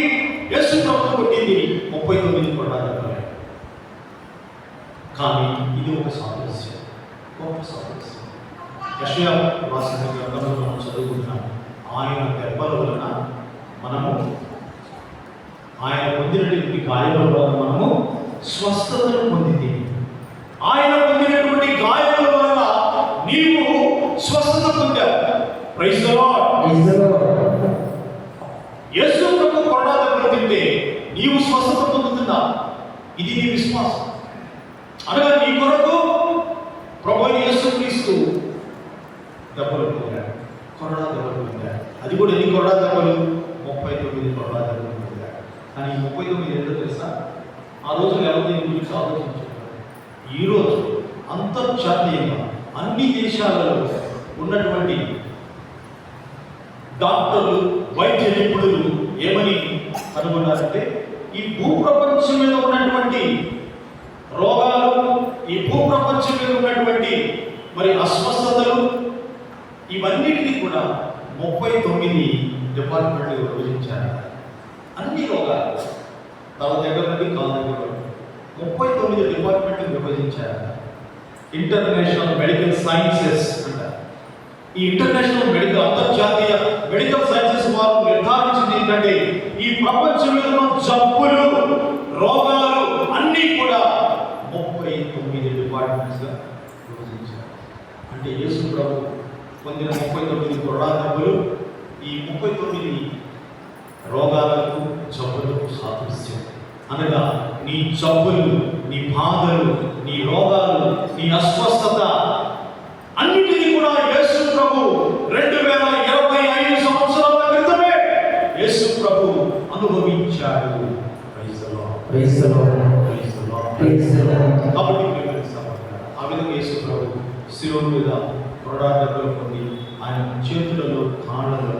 యేసు ప్రభువును కొట్టింది 39 కొరడా దెబ్బలే. కానీ ఇది ఒక సాదృశ్యం, గొప్ప సాదృశ్యం. యెషయా రాసిన గ్రంథంలో మనం చదువుకుంటున్నాం. ఆయన దెబ్బల వలన మనము, ఆయన పొందినటువంటి గాయాల వలన మనము స్వస్థతను పొందింది. ఆయన పొందినటువంటి గాయాల వలన నీవు స్వస్థత పొందావు. Praise the lord. యేసు ప్రభు కొరడా దెబ్బలు తింటే నీవు స్వస్థత పొందుతున్నావు. ఇది నీ విశ్వాసం. అనగా నీ కొరకు ప్రభు యేసుక్రీస్తు దెబ్బలు పొందాడు, కొరడా దెబ్బలు పొందాడు. అది కూడా ఎన్ని కొరడా దెబ్బలు? 39 కొరడా దెబ్బలు పొందాడు. కానీ 39 ఏంటో తెలుసా? ఆ రోజులు ఎవరు దీని గురించి ఆలోచించారు? ఈరోజు అంతర్జాతీయంగా అన్ని దేశాలలో ఉన్నటువంటి డాక్టర్లు, వైద్య నిపుణులు ఏమని కనుగొన్నారంటే, ఈ భూప్రపంచం మీద ఉన్నటువంటి రోగాలు, ఈ భూప్రపంచం మీద ఉన్నటువంటి మరి అస్వస్థతలు, ఇవన్నిటినీ కూడా 39 డిపార్ట్మెంట్లు విభజించారు. అన్ని రోగాలు, తల దగ్గర నుండి కాళ్ళ దగ్గర 39 డిపార్ట్మెంట్లు విభజించారు. ఇంటర్నేషనల్ మెడికల్ సైన్సెస్ అంటారు. ఈ ఇంటర్నేషనల్ మెడికల్, అంతర్జాతీయ మెడికల్ సైన్సెస్ వారు నిర్ధారించింది ఏంటంటే, ఈ ప్రపంచంలో ఉన్న జబ్బులు, రోగాలు అన్నీ కూడా 39 డిపార్ట్మెంట్స్గా విభజించారు. అంటే యేసు ప్రభు పొందిన 39 కొరడా దెబ్బలు ఈ 39 రోగాలకు, జబ్బులకు సాదృశ్యం. అనగా నీ జబ్బులు, నీ బాధలు, నీ రోగాలు, నీ అస్వస్థత అన్నిటినీ కూడా యేసు ప్రభు 2025 సంవత్సరాల క్రితమే యేసు ప్రభు అనుభవించాడు. Praise the lord. Praise the lord. Praise the lord. Praise the lord. కాబట్టి ఆ విధంగా యేసు ప్రభు శిలువ మీద కొరడా దెబ్బలు పొంది ఆయన చేతులలో, కాళ్ళలో,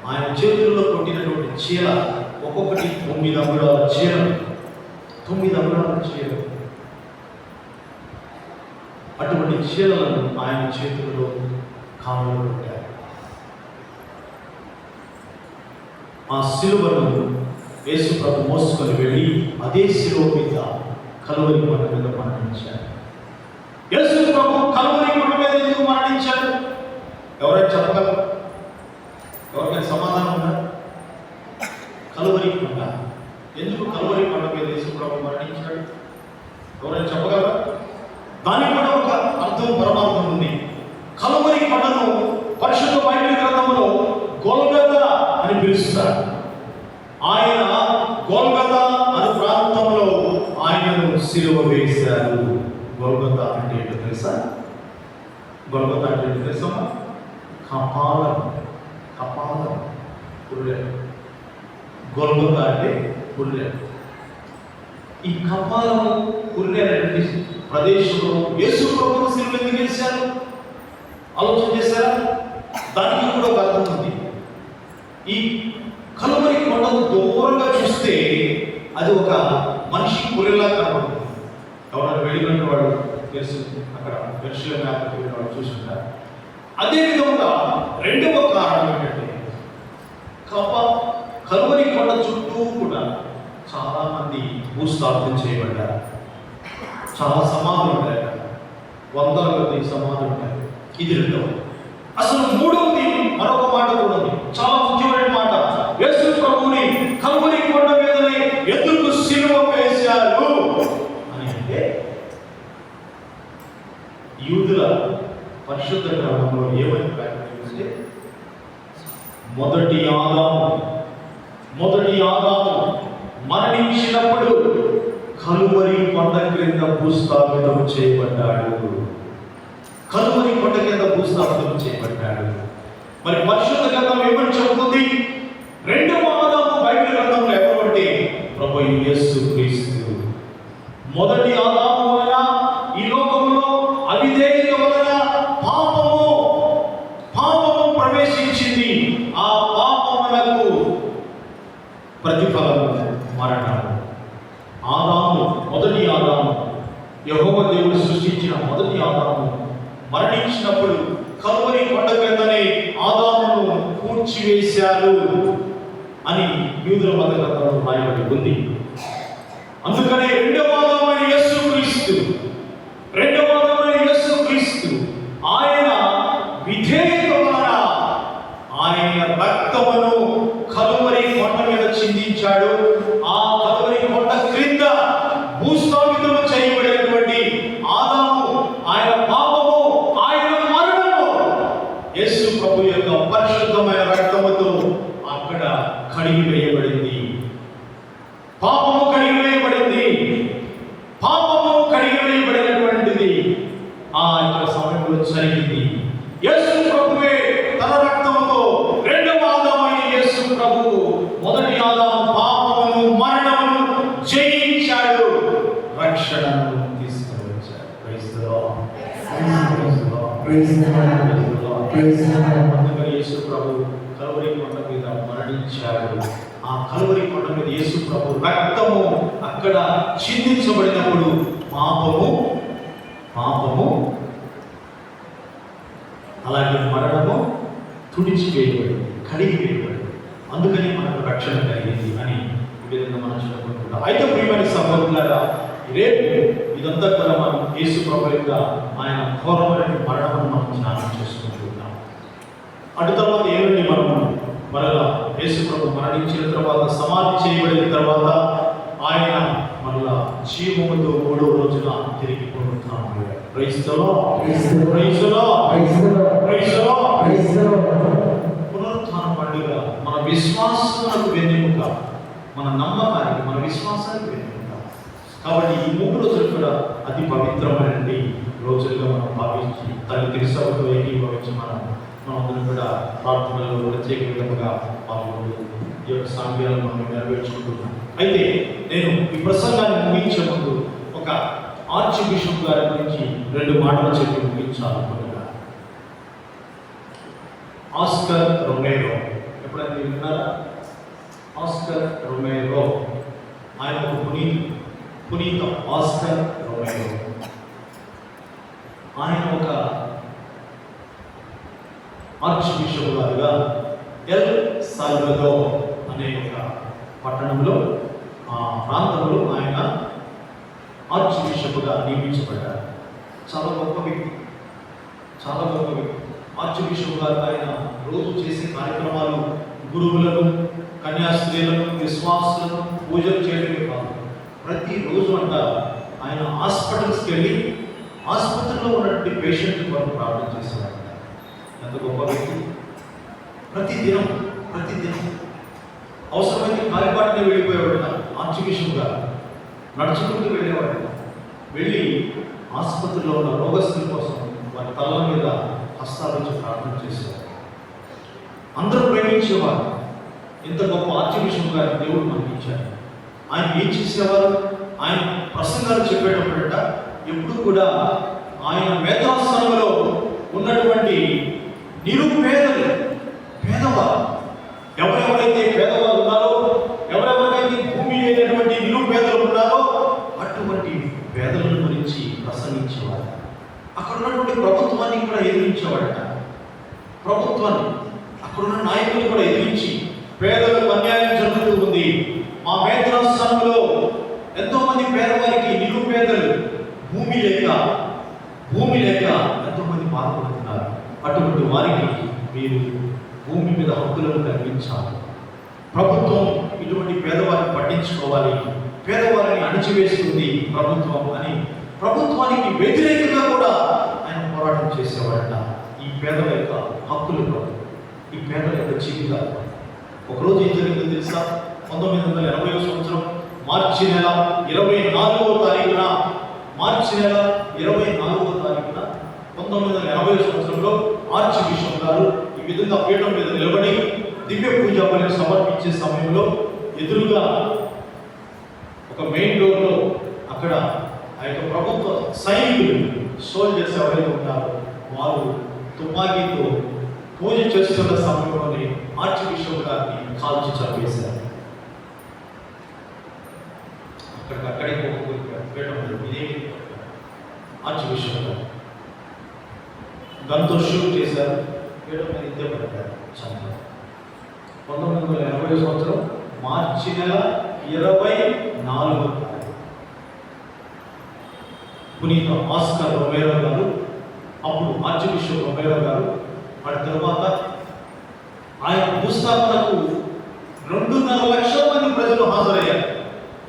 ఆయన చేతుల్లో కొట్టినటువంటి చీల ఒక్కొక్కటి 9 అంగుళాల చీల, 9 అంగుళాల చీల. అటువంటి చీలలను ఆయన చేతుల్లో, కాళ్ళలో కొట్టారు. ఆ శిలువను యేసు ప్రభు మోసుకొని వెళ్ళి అదే శిలువ మీద కలువరి కొండ మీద మరణించాడు. యేసు ప్రభు కలువరి కొండ మీద ఎందుకు మరణించాడు? ఎవరైనా చెప్పగలరు? ఎవరికైనా సమాధానం ఉందా? కలువరి కొండ, ఎందుకు కలువరి కొండ మీద యేసు ప్రభు మరణించాడు? ఎవరైనా చెప్పగలరా? దానికి కూడా ఒక అర్థం, పరమార్థం ఉంది. కలువరి కొండను పరిశుద్ధ బైబిల్ గ్రంథంలో గొల్గొతా అని పిలుస్తారు. ఆయన గొల్గొతా అనే ప్రాంతంలో ఆయనను సిలువ వేశారు. ఏంటో తెలుసా? గొల్గొతా అంటే ఏంటో తెలుసమ్మా? కపాలం. కపాలం పుర్రె. గొల్గొతా అంటే పుర్రె. ఈ కపాలము పుర్రె అనేటువంటి ప్రదేశంలో యేసు ప్రభువు శిలువ ఎందుకు వేశారు? ఆలోచన చేశారా? దానికి కూడా ఒక అర్థం ఉంది. ఈ కలువరి కొండను దూరంగా చూస్తే అది ఒక మనిషి పుర్రెలా కనబడుతుంది. ఎవరైనా వెళ్ళినట్టు వాడు తెలుసు, అక్కడ దర్శన మ్యాప్ వాడు చూసుకుంటారు. అదేవిధంగా రెండవ కారణం ఏంటంటే కలువరి కొండ చుట్టూ కూడా చాలా మంది భూస్థాపన చేయబడ్డారు. చాలా సమాధులు ఉంటాయి, వందల కొద్ది సమాధులు ఉంటాయి. ఇది రెండవది. అసలు మూడవది మరొక మాట కూడా ఉంది, చాలా ముఖ్యమైన మాట. యేసు ప్రభువుని కలువరి కొండ మీదనే ఎందుకు సిలువ వేశారు అని అంటే, యూదుల పరిశుద్ధ గ్రంథంలో ఏమని వ్యాఖ్యానిస్తే, మొదటి ఆదాము మరణించినప్పుడు కలువరి కొండ క్రింద భూస్థాపితం చేయబడ్డాడు. కలువరి కొండ కింద భూస్థాపితం చేయబడ్డాడు. మరి పరిశుద్ధ గ్రంథం ఏమని చెబుతుంది? రెండవ ఆదాము బైబిల్ గ్రంథంలో ఎవరంటే ప్రభువు యేసు క్రీస్తు. మొదటి ఆదాము వలన ఈ లోకంలో అవిధేయత వలన పాపము ప్రవేశించింది. ఆ పాపమునకు ప్రతిఫలము మరణము. మొదటి ఆదాము, యెహోవా దేవుడు సృష్టించిన మొదటి ఆదాము మరణించినప్పుడు కలువరి కొండ కిందనే ఆదామును పూడ్చివేశారు అని యూదుల మత గ్రంథంలో రాయబడి ఉంది. అందుకనే రెండవ ఆదామైన యేసు క్రీస్తు ఆయన విధేయత వలన ఆయన రక్తమును కలువరి కొండ మీద చిందించాడు. ఆ కలువరి కొండ క్రింద భూస్థాపితం చేయబడినటువంటి ఆదాము, ఆయన పాపము, ఆయన మరణము యేసు ప్రభు యొక్క పరిశుద్ధమైన రక్తముతో అక్కడ కడిగి వేయబడింది. పాపము కడిగి వేయబడినటువంటిది ఆ యొక్క సమయంలో జరిగింది. యేసు ప్రభువే తన రక్తముతో రెండవ ఆదామైన యేసు ప్రభువు మొదటి ఆదాము పాపమును మరణమును జయించాడు, రక్షణను తీసుకొని వచ్చాడు. అందుకని యేసు ప్రభు కలువరి కొండ మీద మరణించాడు. ఆ కలువరి కొండ మీద యేసు ప్రభు రక్తము అక్కడ చిందించబడినప్పుడు పాపము అలాగే మరణము తుడిచివేయబడింది, కడిగి వేయబడింది. అందుకని మనకు రక్షణ కలిగింది అని ఈ విధంగా మనం చెప్పుకుంటున్నాం. అయితే ప్రియమైన సహోదరులారా, రేపు ఇదంతా కూడా మనం యేసు ప్రభు యొక్క ఆయన ఘోరమైన మరణమును మనం ధ్యానం చేసుకుంటున్నాం. అటు తర్వాత ఏమిటి, మనము మరలా యేసు ప్రభు మరణించిన తర్వాత, సమాధి చేయబడిన తర్వాత ఆయన మరలా జీవముతో మూడవ రోజున తిరిగి పునరుత్థానమయ్యాడు. పునరుత్థాన పండుగ మన విశ్వాసములకు వెన్నెముక, మన నమ్మకానికి, మన విశ్వాసానికి వెన్నెముక. కాబట్టి ఈ 3 రోజులు కూడా అతి పవిత్రమైనటువంటి రోజులుగా మనం భావించి తల్లి తిరుసభతో ఏకీభవించి మనందరం కూడా ప్రార్థనలో ప్రత్యేక విధంగా పాల్గొంటూ ఈ యొక్క సాంగ్యాలను మనం నెరవేర్చుకుంటున్నాం. అయితే నేను ఈ ప్రసంగాన్ని ముగించే ముందు ఒక ఆర్చ్ బిషప్ గారి గురించి 2 మాటలు చెప్పి ముగించాలనుకుంటున్నా. ఆస్కర్ రొమేరో, ఎప్పుడైనా మీరు విన్నారా? ఆస్కర్ రొమేరో ఆయన ఒక పునీత ఆస్కర్ రొమేరో. ఆయన ఒక ఆర్చ్ బిషప్ గారుగా ఎల్ సాల్వడోర్ అనే ఒక పట్టణంలో, ఆ ప్రాంతంలో ఆయన ఆర్చ్ బిషప్గా నియమించబడ్డారు. చాలా గొప్ప వ్యక్తి. ఆర్చ్ బిషప్ గారు ఆయన రోజు చేసే కార్యక్రమాలు గురువులను, కన్యాస్త్రీలను, విశ్వాసులను పూజలు చేయడమే కాదు, ప్రతిరోజు ఆయన హాస్పిటల్స్కి వెళ్ళి ఆసుపత్రిలో ఉన్నటువంటి పేషెంట్ కొరకు ప్రార్థన చేసేవారు. ఎంత గొప్ప వ్యక్తి. ప్రతిదినం అవసరమైతే కాలిపాటిని వెళ్ళిపోయేవాడు ఆర్చ్ బిషప్ గారు. నడుచుకుంటూ వెళ్ళేవాడు. వెళ్ళి ఆసుపత్రిలో ఉన్న రోగస్తుల కోసం వారి తల మీద హస్తాలించి ప్రార్థన చేశారు. అందరూ ప్రేమించేవారు. ఇంత గొప్ప ఆర్చిబిషప్ గారి దేవుడు మనకి ఇచ్చారు. ఆయన ఏం చేసేవారు? ఆయన ప్రసంగాలు చెప్పేటప్పుడట ఎప్పుడు కూడా ఆయన మేధాస్థానంలో ఉన్నటువంటి నిరుపేదలు, పేదవారు, ఎవరెవరైతే పేదవారు ఉన్నారో, ఎవరెవరైతే భూమి లేనటువంటి నిరుపేదలు ఉన్నారో అటువంటి పేదల గురించి ప్రసంగించేవారు. అక్కడ ఉన్నటువంటి ప్రభుత్వాన్ని కూడా ఎదిరించేవాడట. ప్రభుత్వాన్ని, అక్కడున్న నాయకులు కూడా ఎదిరించి పేదలకు అన్యాయం జరుగుతూ ఉంది, మా మేధాస్థానంలో ఎంతో మంది పేదవారికి, నిరుపేదలు భూమి లేక ఎంతో మంది బాధపడుతున్నారు. అటువంటి వారికి మీరు భూమి మీద హక్కులను కల్పించాలి. ప్రభుత్వం ఇటువంటి పేదవారిని పట్టించుకోవాలి. పేదవారిని అణిచివేస్తుంది ప్రభుత్వం అని ప్రభుత్వానికి వ్యతిరేకంగా కూడా ఆయన పోరాటం చేసేవాడట. ఈ పేదల యొక్క హక్కులు, ఈ పేదల యొక్క జీవితాలు. ఒకరోజు ఏం జరిగిందో తెలుసా? 1980 సంవత్సరం మార్చి నెల 24వ తారీఖున 1980 సంవత్సరంలో ఆర్చిబిషప్ గారు ఈ విధంగా పీఠం మీద నిలబడి దివ్య పూజ బలిని సమర్పించే సమయంలో ఎదురుగా ఒక మెయిన్ డోర్లో అక్కడ ఆ యొక్క ప్రభుత్వ సైనికులు, సోల్జర్స్ ఎవరైతే ఉంటారో వారు తుపాకీతో పూజ చేస్తున్న సమయంలోనే ఆర్చిబిషప్ గారిని కాల్చి చంపేశారు. అక్కడే ఇదే ఆర్చిబిషప్ గారు గన్తో షూట్ చేశారు. పీఠం మీద ఇద్దే పడ్డారు, చంపారు. 1980 సంవత్సరం మార్చి నెల 24వ తారీఖు పునీత ఆస్కర్ రొమేరో గారు, అప్పుడు ఆర్చిబిషప్ రొమేరో గారు, వాటి తర్వాత ఆయన భూస్థాపనకు 2.5 లక్షల మంది ప్రజలు హాజరయ్యారు.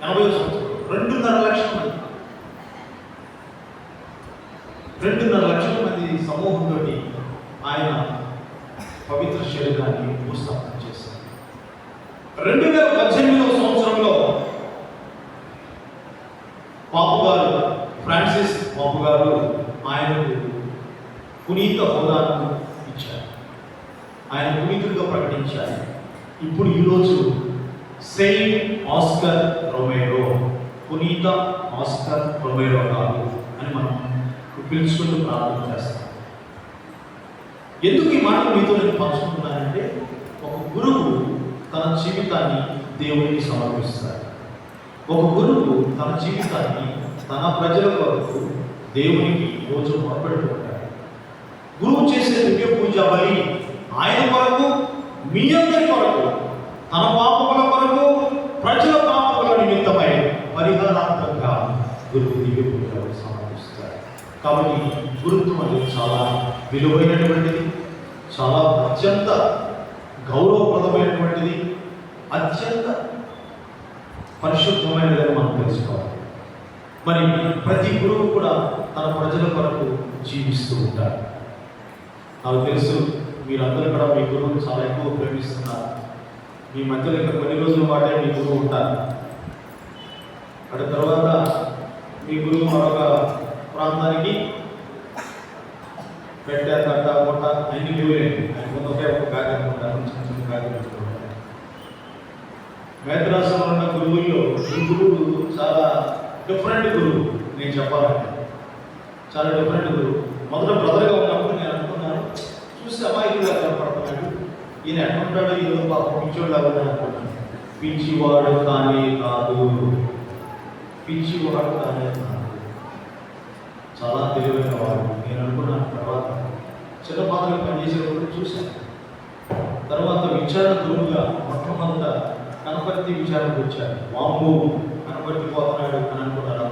80 సంవత్సరం 2.5 లక్షల మంది, 2.5 లక్షల మంది సమూహంతో ఆయన పవిత్ర శరీరాన్ని భూస్థాపన చేశారు. 2018వ సంవత్సరంలో పాపు గారు, ఫ్రాన్సిస్ పాపు గారు ఆయనకు పునీత హోదాను ఇచ్చారు. ఆయన పునీతుడిగా ప్రకటించారు. ఇప్పుడు ఈరోజు సెయింట్ ఆస్కర్ రొమేరో, పునీత ఆస్కర్ రొమేరో గారు అని మనం పిలుచుకుంటూ ప్రార్థన చేస్తాం. ఎందుకు ఈ మాట మీతో నేను పంచుకుంటున్నానంటే, ఒక గురువు తన జీవితాన్ని దేవునికి సమర్పిస్తారు. ఒక గురువు తన జీవితాన్ని తన ప్రజల కొరకు దేవునికి రోజు మొదలుపెట్టుకుంటాడు. గురువు చేసే దివ్య పూజ బలి ఆయన కొరకు, మీ అందరి కొరకు, తన పాపముల కొరకు, ప్రజల పాపముల నిమిత్తమై పరిహారాత్మకంగా గురువు దివ్య పూజలు సమర్పిస్తారు. కాబట్టి గురుత్వం అనేది చాలా విలువైనటువంటిది, చాలా అత్యంత గౌరవప్రదమైనటువంటిది, అత్యంత పరిశుద్ధమైనదని మనం తెలుసుకోవాలి. మరి ప్రతి గురువు కూడా తన ప్రజల కొరకు జీవిస్తూ ఉంటారు. నాకు తెలుసు మీరందరూ కూడా మీ గురువును చాలా ఎక్కువ ప్రేమిస్తున్నారు. మీ మధ్యలో ఇంకా కొన్ని రోజుల పాటే మీ గురువు ఉంటారు. అటు తర్వాత మీ గురువు మరొక ప్రాంతానికి పెట్టే కట్ట కొట్ట అన్ని లీవులేండి. ఒకే ఒక బ్యాగ్ అనుకుంటారు, చిన్న చిన్న బ్యాగ్ పెట్టుకుంటారు. మేద్రాసులో ఉన్న గురువుల్లో ఈ గురువు చాలా డిఫరెంట్ గురువు. నేను చెప్పాలంటే చాలా డిఫరెంట్ గురువు. మొదట బ్రదర్గా ఉన్నప్పుడు నేను అనుకున్నాను, చూసి అమాయకులుగా కనపడుతున్నాడు, ఈయన ఎట్లుంటాడు, ఏదో పాపం పిచ్చోడు అనుకుంటున్నాను. పిచ్చివాడు కానీ కాదు, పిచ్చివాడు కానీ కాదు, చాలా తెలివైన వాడు. నేను అనుకున్నాను. తర్వాత చిన్న పాత్రలు పనిచేసేటప్పుడు చూశాను. తర్వాత విచారణ గురువుగా మొట్టమొదట కనపర్తి విచారణకు వచ్చారు. వాంబు కనపర్తి పోతున్నాడు అని అనుకున్నారు.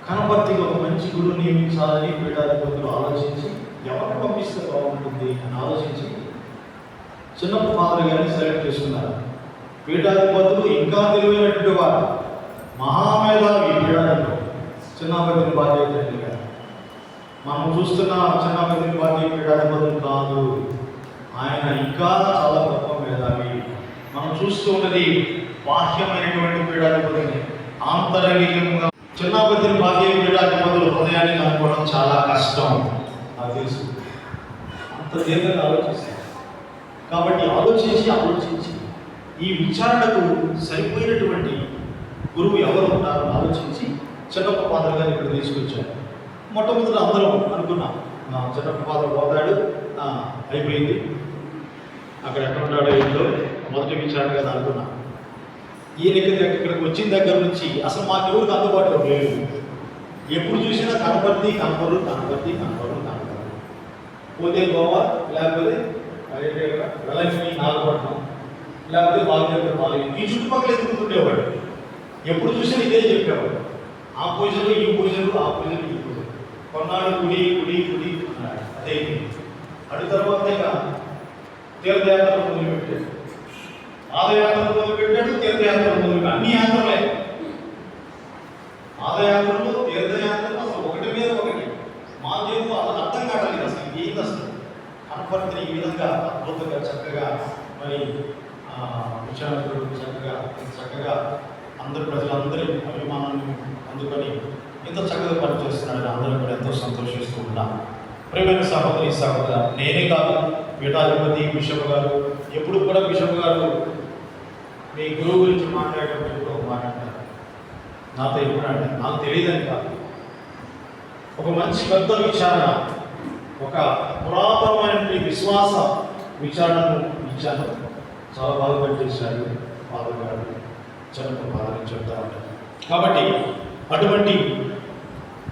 కనపర్తికి ఒక మంచి గురువు నియమించాలని పీఠాధిపతులు ఆలోచించి ఎవరిని పంపిస్తే బాగుంటుంది అని ఆలోచించి చిన్నప్ప పాత్ర గారిని సెలెక్ట్ చేసుకున్నారు. పీఠాధిపతులు ఇంకా తెలివైనటువంటి వారు, మహామేధావి పీఠాధిపతి చిన్నాపతిని బాధ్యత గారు. మనం చూస్తున్న చిన్నాపతిని బాధ్యత పీఠాధిపతులు కాదు, ఆయన ఇంకా చాలా గొప్ప మేధావి. మనం చూస్తూ ఉన్నది బాహ్యమైనటువంటి పీఠాధిపతిని, ఆంతరంగికంగా చిన్నాపతిని భాగ్యపీఠాధిపతులు హృదయాన్ని కనుక్కోవడం చాలా కష్టం, నాకు తెలుసు. అంత దీర్ఘంగా ఆలోచిస్తాను. కాబట్టి ఆలోచించి ఈ విచారణకు సరిపోయినటువంటి గురువు ఎవరు ఉంటారో ఆలోచించి చిన్నప్ప పాత్ర గారు ఇక్కడ తీసుకొచ్చారు. మొట్టమొదటి అందరం అనుకున్నాం, చిన్నప్ప పాత్ర పోతాడు, అయిపోయింది, అక్కడ ఎక్కడ ఉన్నాడో ఏంటో మొదటి విచారణ కదా అనుకున్నాం. ఈయనకి ఇక్కడికి వచ్చిన దగ్గర నుంచి అసలు మాకెవరికి అందుబాటులో లేదు. ఎప్పుడు చూసినా కనపరు. పోతే గోవా, లేకపోతే వెలంగిని, నాగపట్నం, లేకపోతే బాగా ఈ చుట్టుపక్కల ఎదుగుతుండేవాడు. ఎప్పుడు చూసినా ఇదే చెప్పేవాడు. ఆ పూజలు ఈ పూజలు, ఆ పూజలు ఈ పూజలు. కొన్నాడు కుడి అన్నాడు, అదే అటు తర్వాత ఇక తీర్థయాత్రలు మొదలుపెట్టాడు, పాదయాత్రలు మొదలుపెట్టాడు, తీర్థయాత్రలు మొదలుపెట్టాడు. అన్ని యాత్రలే, పాదయాత్రలు, తీర్థయాత్రలు, అసలు ఒకటి మీద ఒకటి. మా దేవుడు అసలు అర్థం కావట్లేదు అసలు ఏంది అసలు. కనపర్తిని ఈ విధంగా అద్భుతంగా చక్కగా మరి విచారణలు చక్కగా అందరు ప్రజలందరి అభిమానాన్ని అందుకొని ఎంతో చక్కగా పనిచేస్తున్నాడని అందరూ కూడా ఎంతో సంతోషిస్తూ ఉన్నాం. ప్రియమైన సహోదర, నేనే కాదు, పీఠాధిపతి బిషప్ గారు ఎప్పుడు కూడా బిషప్ గారు మీ గురువు గురించి మాట్లాడేటప్పుడు ఎప్పుడు ఒక మాట అంటారు. నాతో ఎప్పుడు అంటే నాకు తెలియదని కాదు, ఒక మంచి పెద్ద విచారణ, ఒక పురాతనమైన విశ్వాస విచారణను ఇచ్చాను. చాలా బాగా పనిచేశాడు ఫాదర్ గారు, చిన్న ఫాదర్ చెప్తా ఉంటారు. కాబట్టి అటువంటి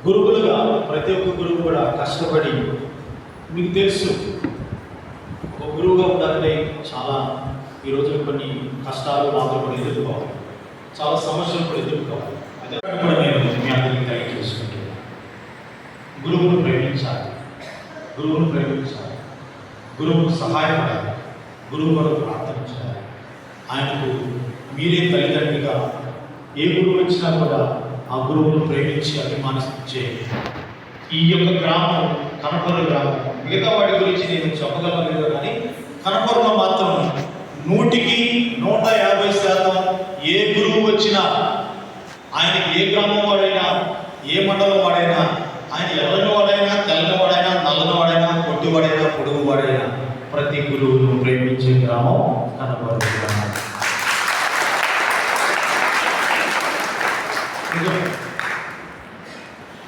గురువులుగా ప్రతి ఒక్క గురువు కూడా కష్టపడి, మీకు తెలుసు ఒక గురువుగా ఉండాలంటే చాలా ఈరోజు కొన్ని కష్టాలు మాత్రం కూడా ఎదుర్కోవాలి, చాలా సమస్యలు కూడా ఎదుర్కోవాలి. అదే కూడా నేను మీ అందరికీ తెలియజేసుకుంటున్నాను. గురువును ప్రేమించాలి, గురువుకు సహాయపడాలి, గురువు కొరకు ప్రార్థన చేయాలి. ఆయనకు మీరే తల్లిదండ్రులుగా ఏ గురువు వచ్చినా కూడా ఆ గురువును ప్రేమించి అభిమానించే ఈ యొక్క గ్రామం కనపర్రు గ్రామం. మిగతా వాటి గురించి నేను చెప్పగలను కానీ కనపర్రులో మాత్రం 100కి 150% ఏ గురువు వచ్చినా, ఆయన ఏ గ్రామం వాడైనా, ఏ మండలం వాడైనా, ఆయన ఎర్రని వాడైనా, తెల్లని వాడైనా, నల్లని వాడైనా, పొట్టివాడైనా, పొడుగు వాడైనా ప్రతి గురువును ప్రేమించే గ్రామం కనపర్రు గ్రామం.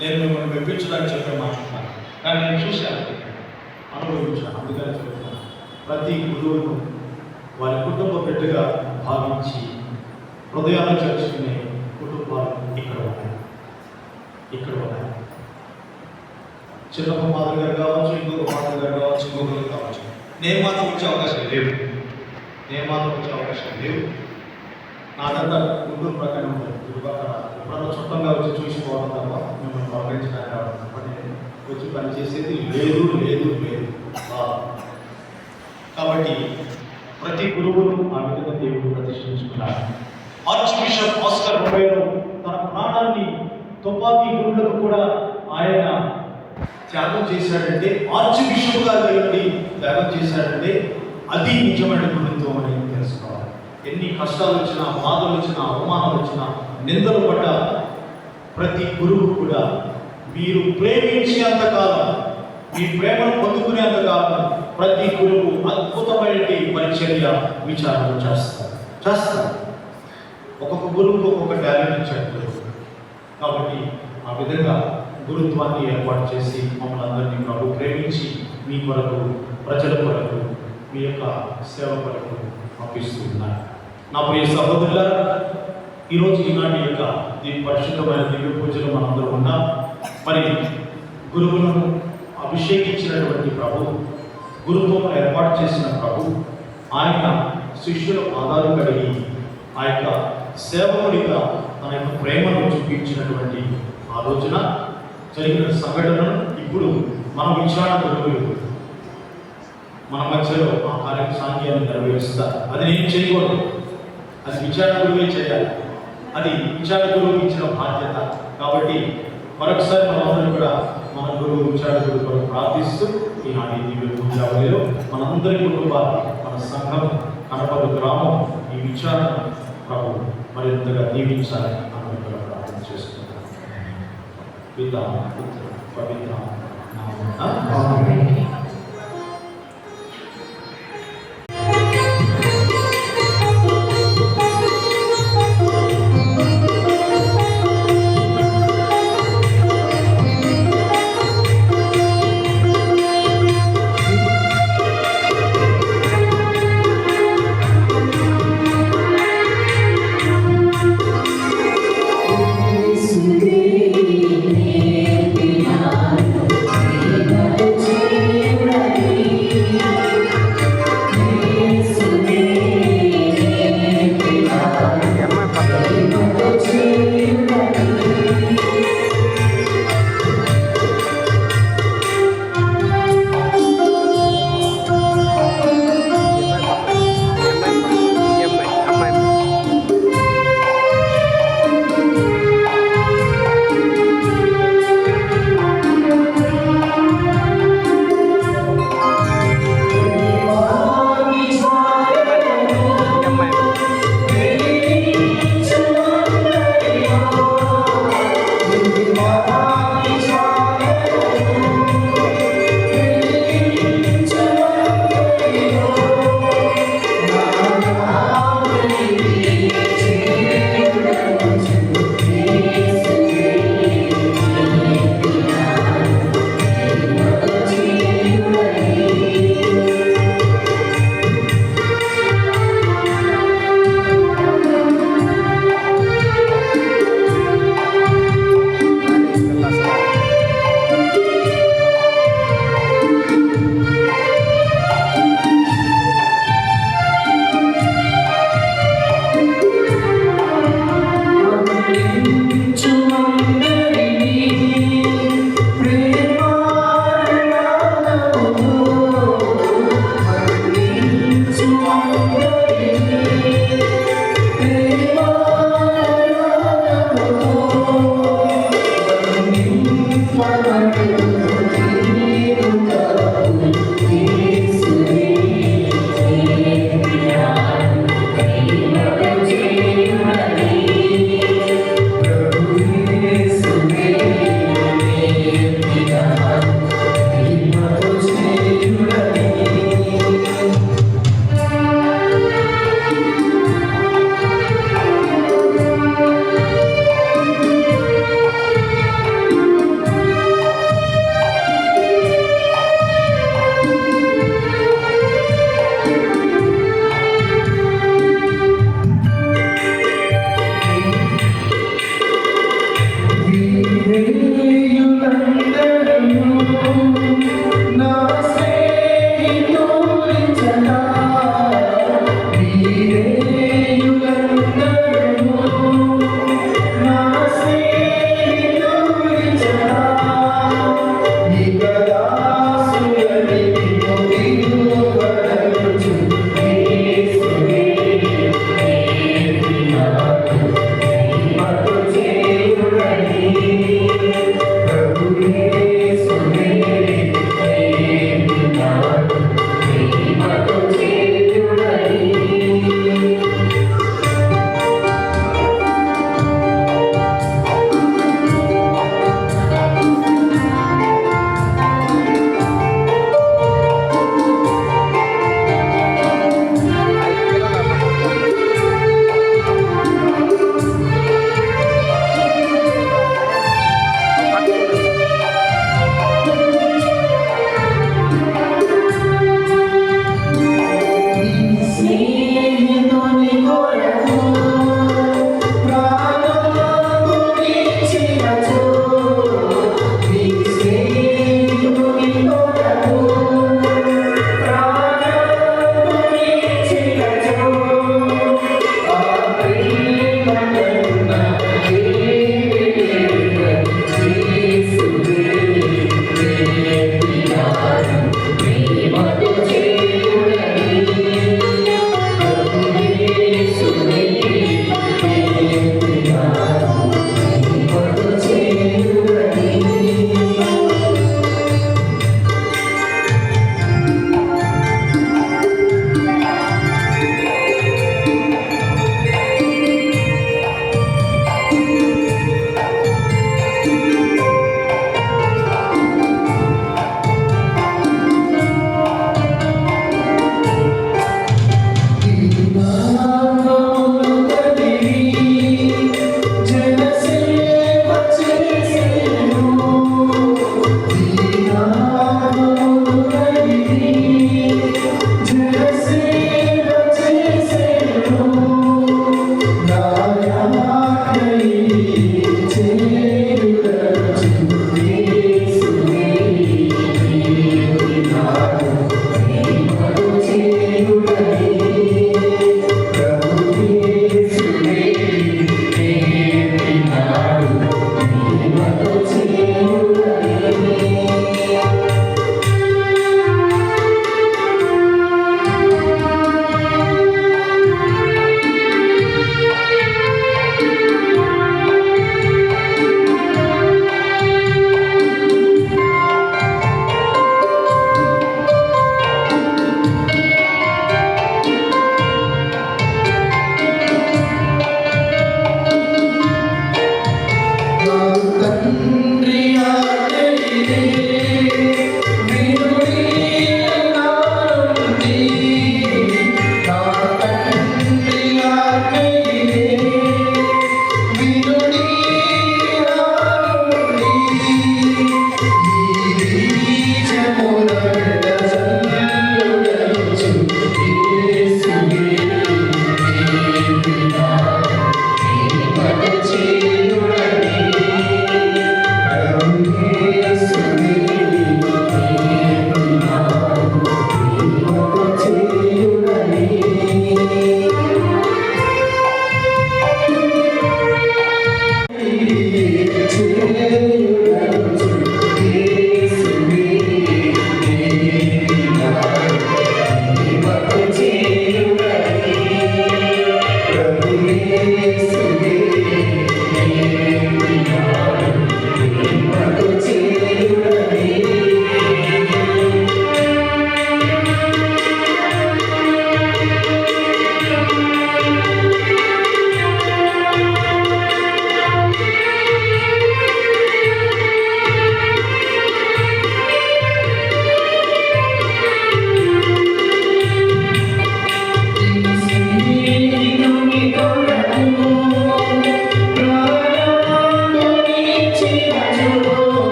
నేను మిమ్మల్ని మెప్పించడానికి చెప్పే మాట్లాడతాను, కానీ నేను చూశాను, అనుభవించాను. అందుకని చెప్తున్నాను, ప్రతి గురువును వారి కుటుంబ బిడ్డగా భావించి హృదయాలు చేర్చుకునే కుటుంబాలు ఇక్కడ ఉన్నాయి. చిన్నప్ప మాధవ్ గారు కావచ్చు, ఇంకొక మాధవ్ గారు కావచ్చు, ఇంకొకరు కావచ్చు. నేను మాత్రం వచ్చే అవకాశం లేవు. నాదంతా గుంటూరు ప్రకారం ఉంటుంది. చుట్టుపక్కల ఎప్పుడన్నా చుట్టంగా వచ్చి చూసిపోవడం తప్ప మిమ్మల్ని పలకరించడానికి రావడం తప్ప నేను వచ్చి పనిచేసేది లేదు. కాబట్టి ప్రతి గురువును ఆ విధంగా దేవుడు ప్రతిష్ఠించుకున్నారు. ఆర్చ్ బిషప్ ఆస్కర్ రొమేరో తన ప్రాణాన్ని తుపాకీ గురువులకు కూడా ఆయన త్యాగం చేశాడంటే, ఆర్చ్ బిషప్ గారు త్యాగం చేశాడంటే అది నిజమైన గురుత్వం అనేది తెలుసుకోవాలి. ఎన్ని కష్టాలు వచ్చినా, బాధలు వచ్చినా, అవమానాలు వచ్చినా, నిందలు పడ్డ ప్రతి గురువు కూడా మీరు ప్రేమించేంతకాలం, మీ ప్రేమను పొందుకునేంతకాలం ప్రతి గురువు అద్భుతమైన పరిచర్య విచారణ చేస్తారు. ఒక్కొక్క గురువుకు ఒక్కొక్క టాలెంట్ ఇచ్చాడు. కాబట్టి ఆ విధంగా గురుత్వాన్ని ఏర్పాటు చేసి మమ్మల్ని అందరినీ ప్రభు ప్రేమించి మీ కొరకు, ప్రజల కొరకు, మీ యొక్క సేవ కొరకు పంపిస్తూ ఉన్నారు. నా ప్రియ సహోదరుల, ఈరోజు ఈనాటి యొక్క పరిశుద్ధమైన దివ్య పూజలు మనందరూ ఉన్నాం. మరి గురువులను అభిషేకించినటువంటి ప్రభు, గురుత్వం ఏర్పాటు చేసిన ప్రభు, ఆయన శిష్యుల ఆధారం కలిగి ఆ యొక్క సేవకుడిగా తన యొక్క ప్రేమను చూపించినటువంటి ఆ రోజున జరిగిన సంఘటనను ఇప్పుడు మనం విచారణ గురువు మన మధ్యలో ఆ కార్యసాంఖ్యాన్ని నెరవేరుస్తారు. అది నేను చేయకూడదు, అది విచారణ గురువే చేయాలి. అది విచారణ గురువుకి ఇచ్చిన బాధ్యత. కాబట్టి మరొకసారి మనందరం కూడా మన గురువు విచారణ గురువు కొరకు ప్రార్థిస్తూ ఈనాటి దివ్య పూజావళిలో మనందరి కుటుంబాన్ని, మన సంఘం, కనపర్రు గ్రామం ఈ విచారణ ప్రభు మరింతగా దీవించాలని అనుకుంటున్నాం. పితా పుత్ర పవిత్ర నామమున ఆమేన్. సుదే నేర్పినాను ప్రేమను చేయ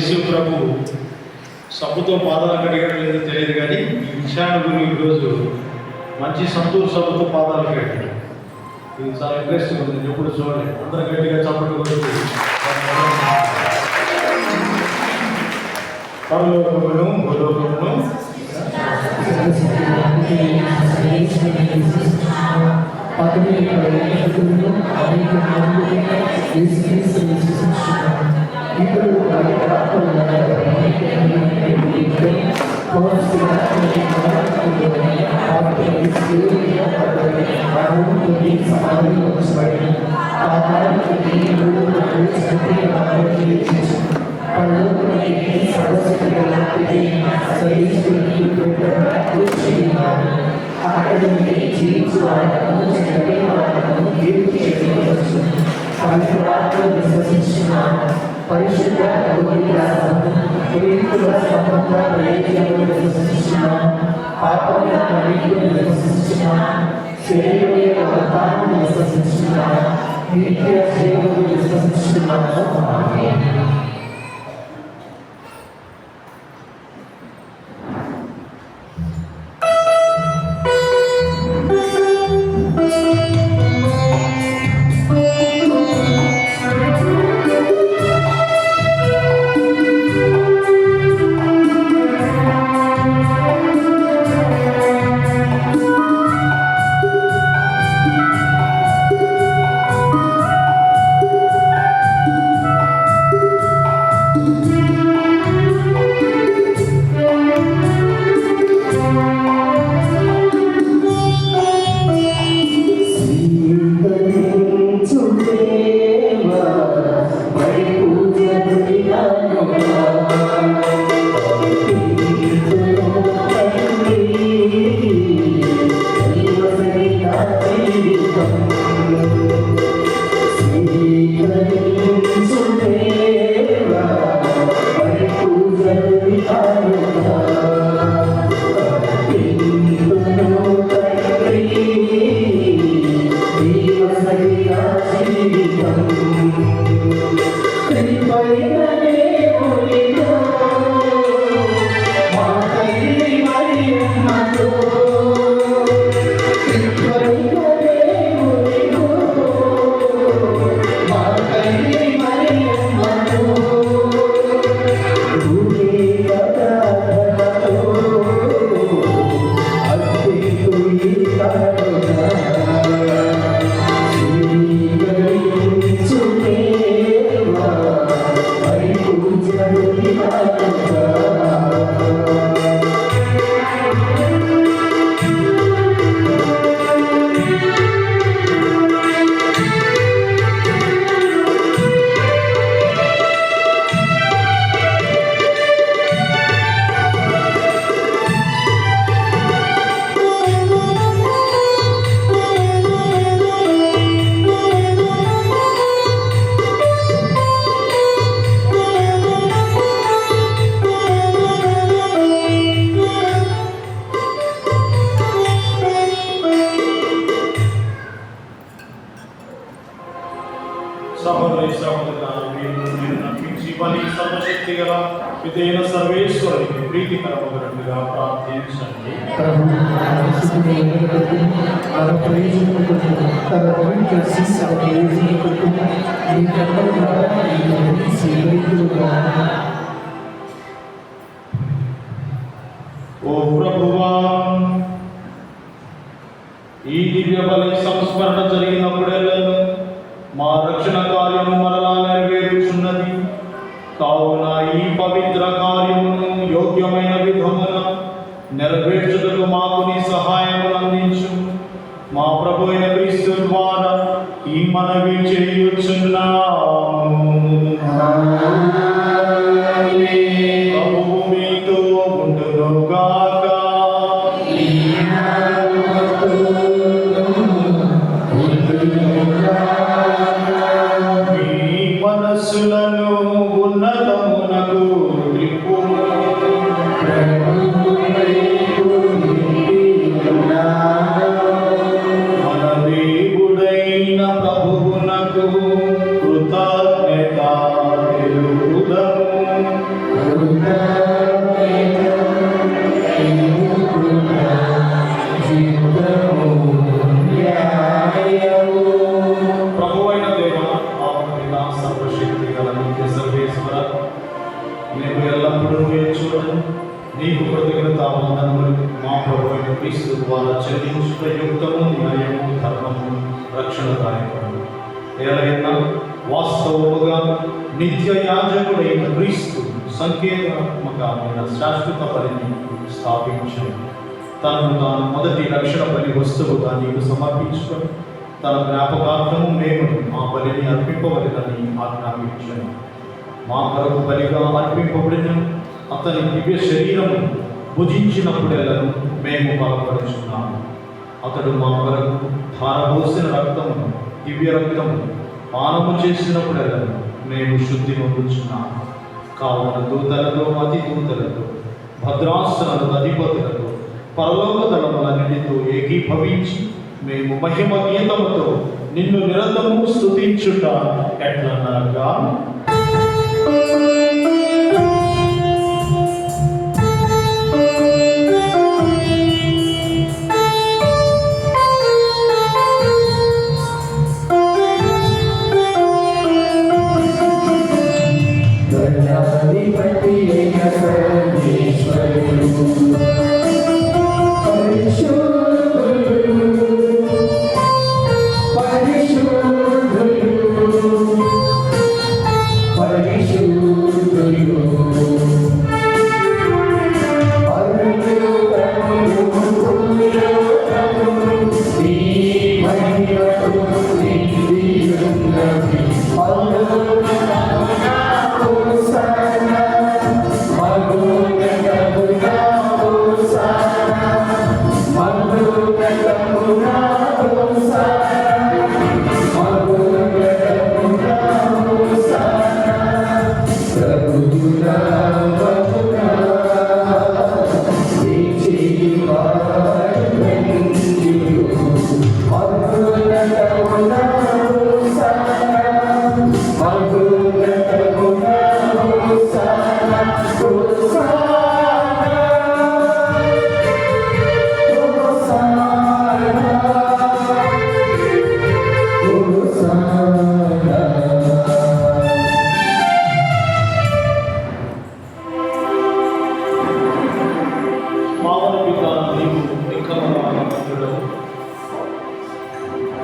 యేసు ప్రభు సబ్బుతో పాదాలు కడిగడం లేదో తెలియదు, కానీ ఈ విషయాన్ని గురించి ఈరోజు మంచి సంతూర్ సబ్బుతో పాదాలు కడిగాడు. ఇది చాలా ఇంట్రెస్టింగ్ ఉంది, నేను ఎప్పుడు చూడలేదు. అందరూ గట్టిగా చప్పట్లు కొడుతూ పరలోకమును భూలోకమును సర్వేశ్వరునికి ప్రీతికరమైనట్టుగా ప్రార్థించండి. ఓ ప్రభువా, ఈ దివ్య బలి సంస్మరణ జరిగినప్పుడెల్లను మా రక్షణ కార్యము మరలా నెరవేరుచున్నది. కావున ఈ పవిత్ర కార్యమును యోగ్యమైన విధమున నెరవేర్చుటకు మాకు నీ సహాయము అందించు. మా ప్రభు అయిన క్రీస్తు ద్వారా ఈ మనవి చేయుచున్నాము. ప్రభువు మీతో ఉండునుగాక. మీ మనస్సులను ఉన్నతమునకు త్రిప్పుము. మన దేవుడైన ప్రభువునకు కృతజ్ఞత తెలుపుదాము. ద్వారా చెల్లించుట యుక్తము, న్యాయము, ధర్మము, రక్షణదాయకము. ఏలైనా వాస్తవముగా నిత్య యాజకుడైన క్రీస్తు సంకేతాత్మకమైన శాశ్వత బలిని స్థాపించాడు. తనను తాను మొదటి రక్షణ బలి వస్తువుగా నీకు సమర్పించుకొని తన జ్ఞాపకార్థము మేము ఆ బలిని అర్పింపవలెనని ఆజ్ఞాపించాను. మా కొరకు బలిగా అర్పింపబడిన అతని దివ్య శరీరము భుజించినప్పుడెల్లను మేము బలపడుచున్నాము. అతడు మా కొరకు ధారపోసిన రక్తము, దివ్య రక్తము పానము చేసినప్పుడెల్లను మేము శుద్ధి పొందుచున్నాము. కావున దూతలతో, అతి దూతలతో, భద్రాసనల అధిపతులతో, పరలోక దళములన్నిటితో ఏకీభవించి మేము మహిమ గీతముతో నిన్ను నిరంతరము స్తుతించుట ఎట్లనగా,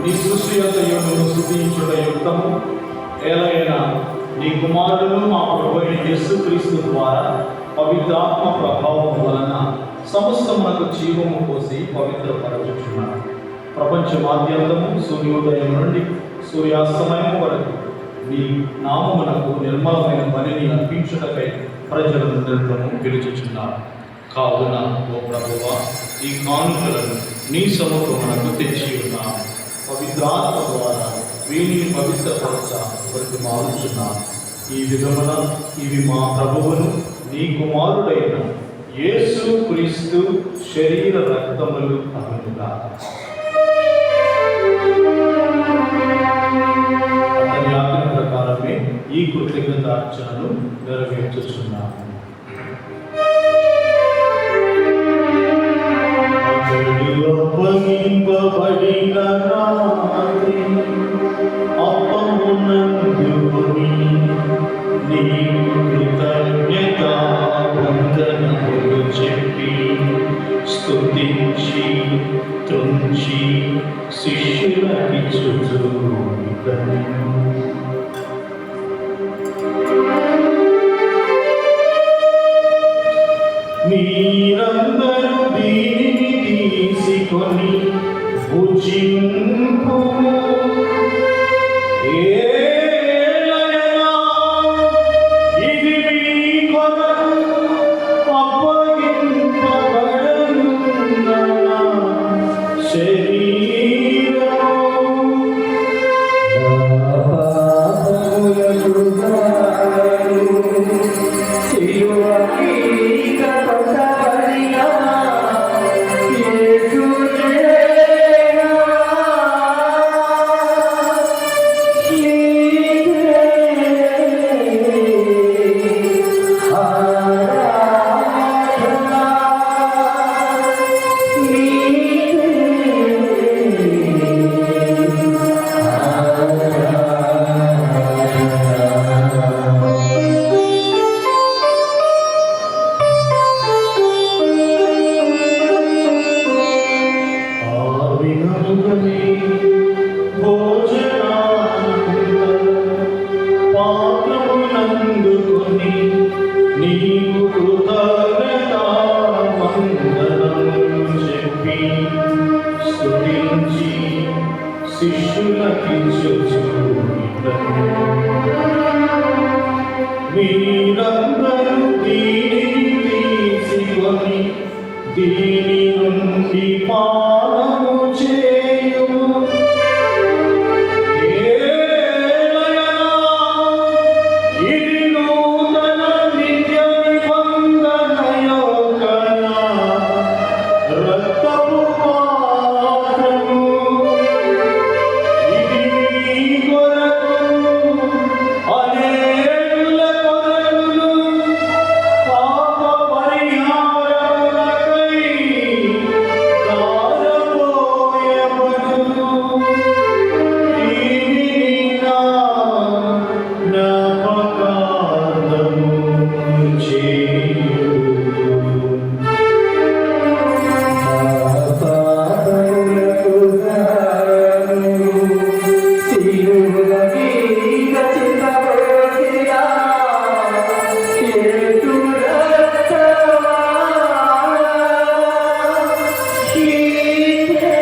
నీ సృష్టి అంతయును స్తుతించుట యుక్తము. ఏలైనా నీ కుమారుడును మా ప్రభువైన యేసుక్రీస్తు ద్వారా పవిత్రాత్మ ప్రభావం వలన సమస్తమునకు జీవము పోసి పవిత్రపరచుచున్నాడు. ప్రపంచమాద్యంతము సూర్యోదయం నుండి సూర్యాస్తమయం వరకు నీ నామమునకు నిర్మలమైన బలిని అర్పించుటకై ప్రజలందరిలోనూ పిలుచుచున్నారు. కావున ఓ ప్రభువా, ఈ కానుకలను నీ సముఖమునకు తెచ్చి ఉన్నాము. పవిత్రాత్మ ద్వారా వీరిని పవిత్రపరచ మారుచున్నాము. ఈ విధమున ఇవి మా ప్రభువును నీ కుమారుడైన యేసు క్రీస్తు శరీర రక్తములు అగునుగా. అతని ఆజ్ఞ ప్రకారమే ఈ కృతజ్ఞతార్చనను నెరవేర్చుచున్నాము. అప్పగింపబడిన రాత్రి అప్పమునందుకొని నీకు కృతజ్ఞతా వందనములు చెప్పి స్తుతించి త్రుంచి శిష్యులకిచ్చుచు మీరందరూ దీనిని తీసుకొని భుజింపు. ఏలయనా ఇది మీ కొరకు అప్పగింపబడనున్న శరీరము. Yeah. స్తుతించి శిష్యులకిచ్చుచు మీరందరూ దీనిని తీసుకొని దీని నుండి పానము చేయుము. ఏలయనా ఇది నూతన నిత్య నిబంధన యొక్క రక్తపు పాత్రము. ఇది మీ కొరకును అనేకుల కొరకును పాప పరిహారములకై ధారపోయబడును. దీనిని నా జ్ఞాపకార్థము చేయుడు. పాపములకు గాను సిలువ మీద చితబోసిన యేసు రక్తమా కీర్తే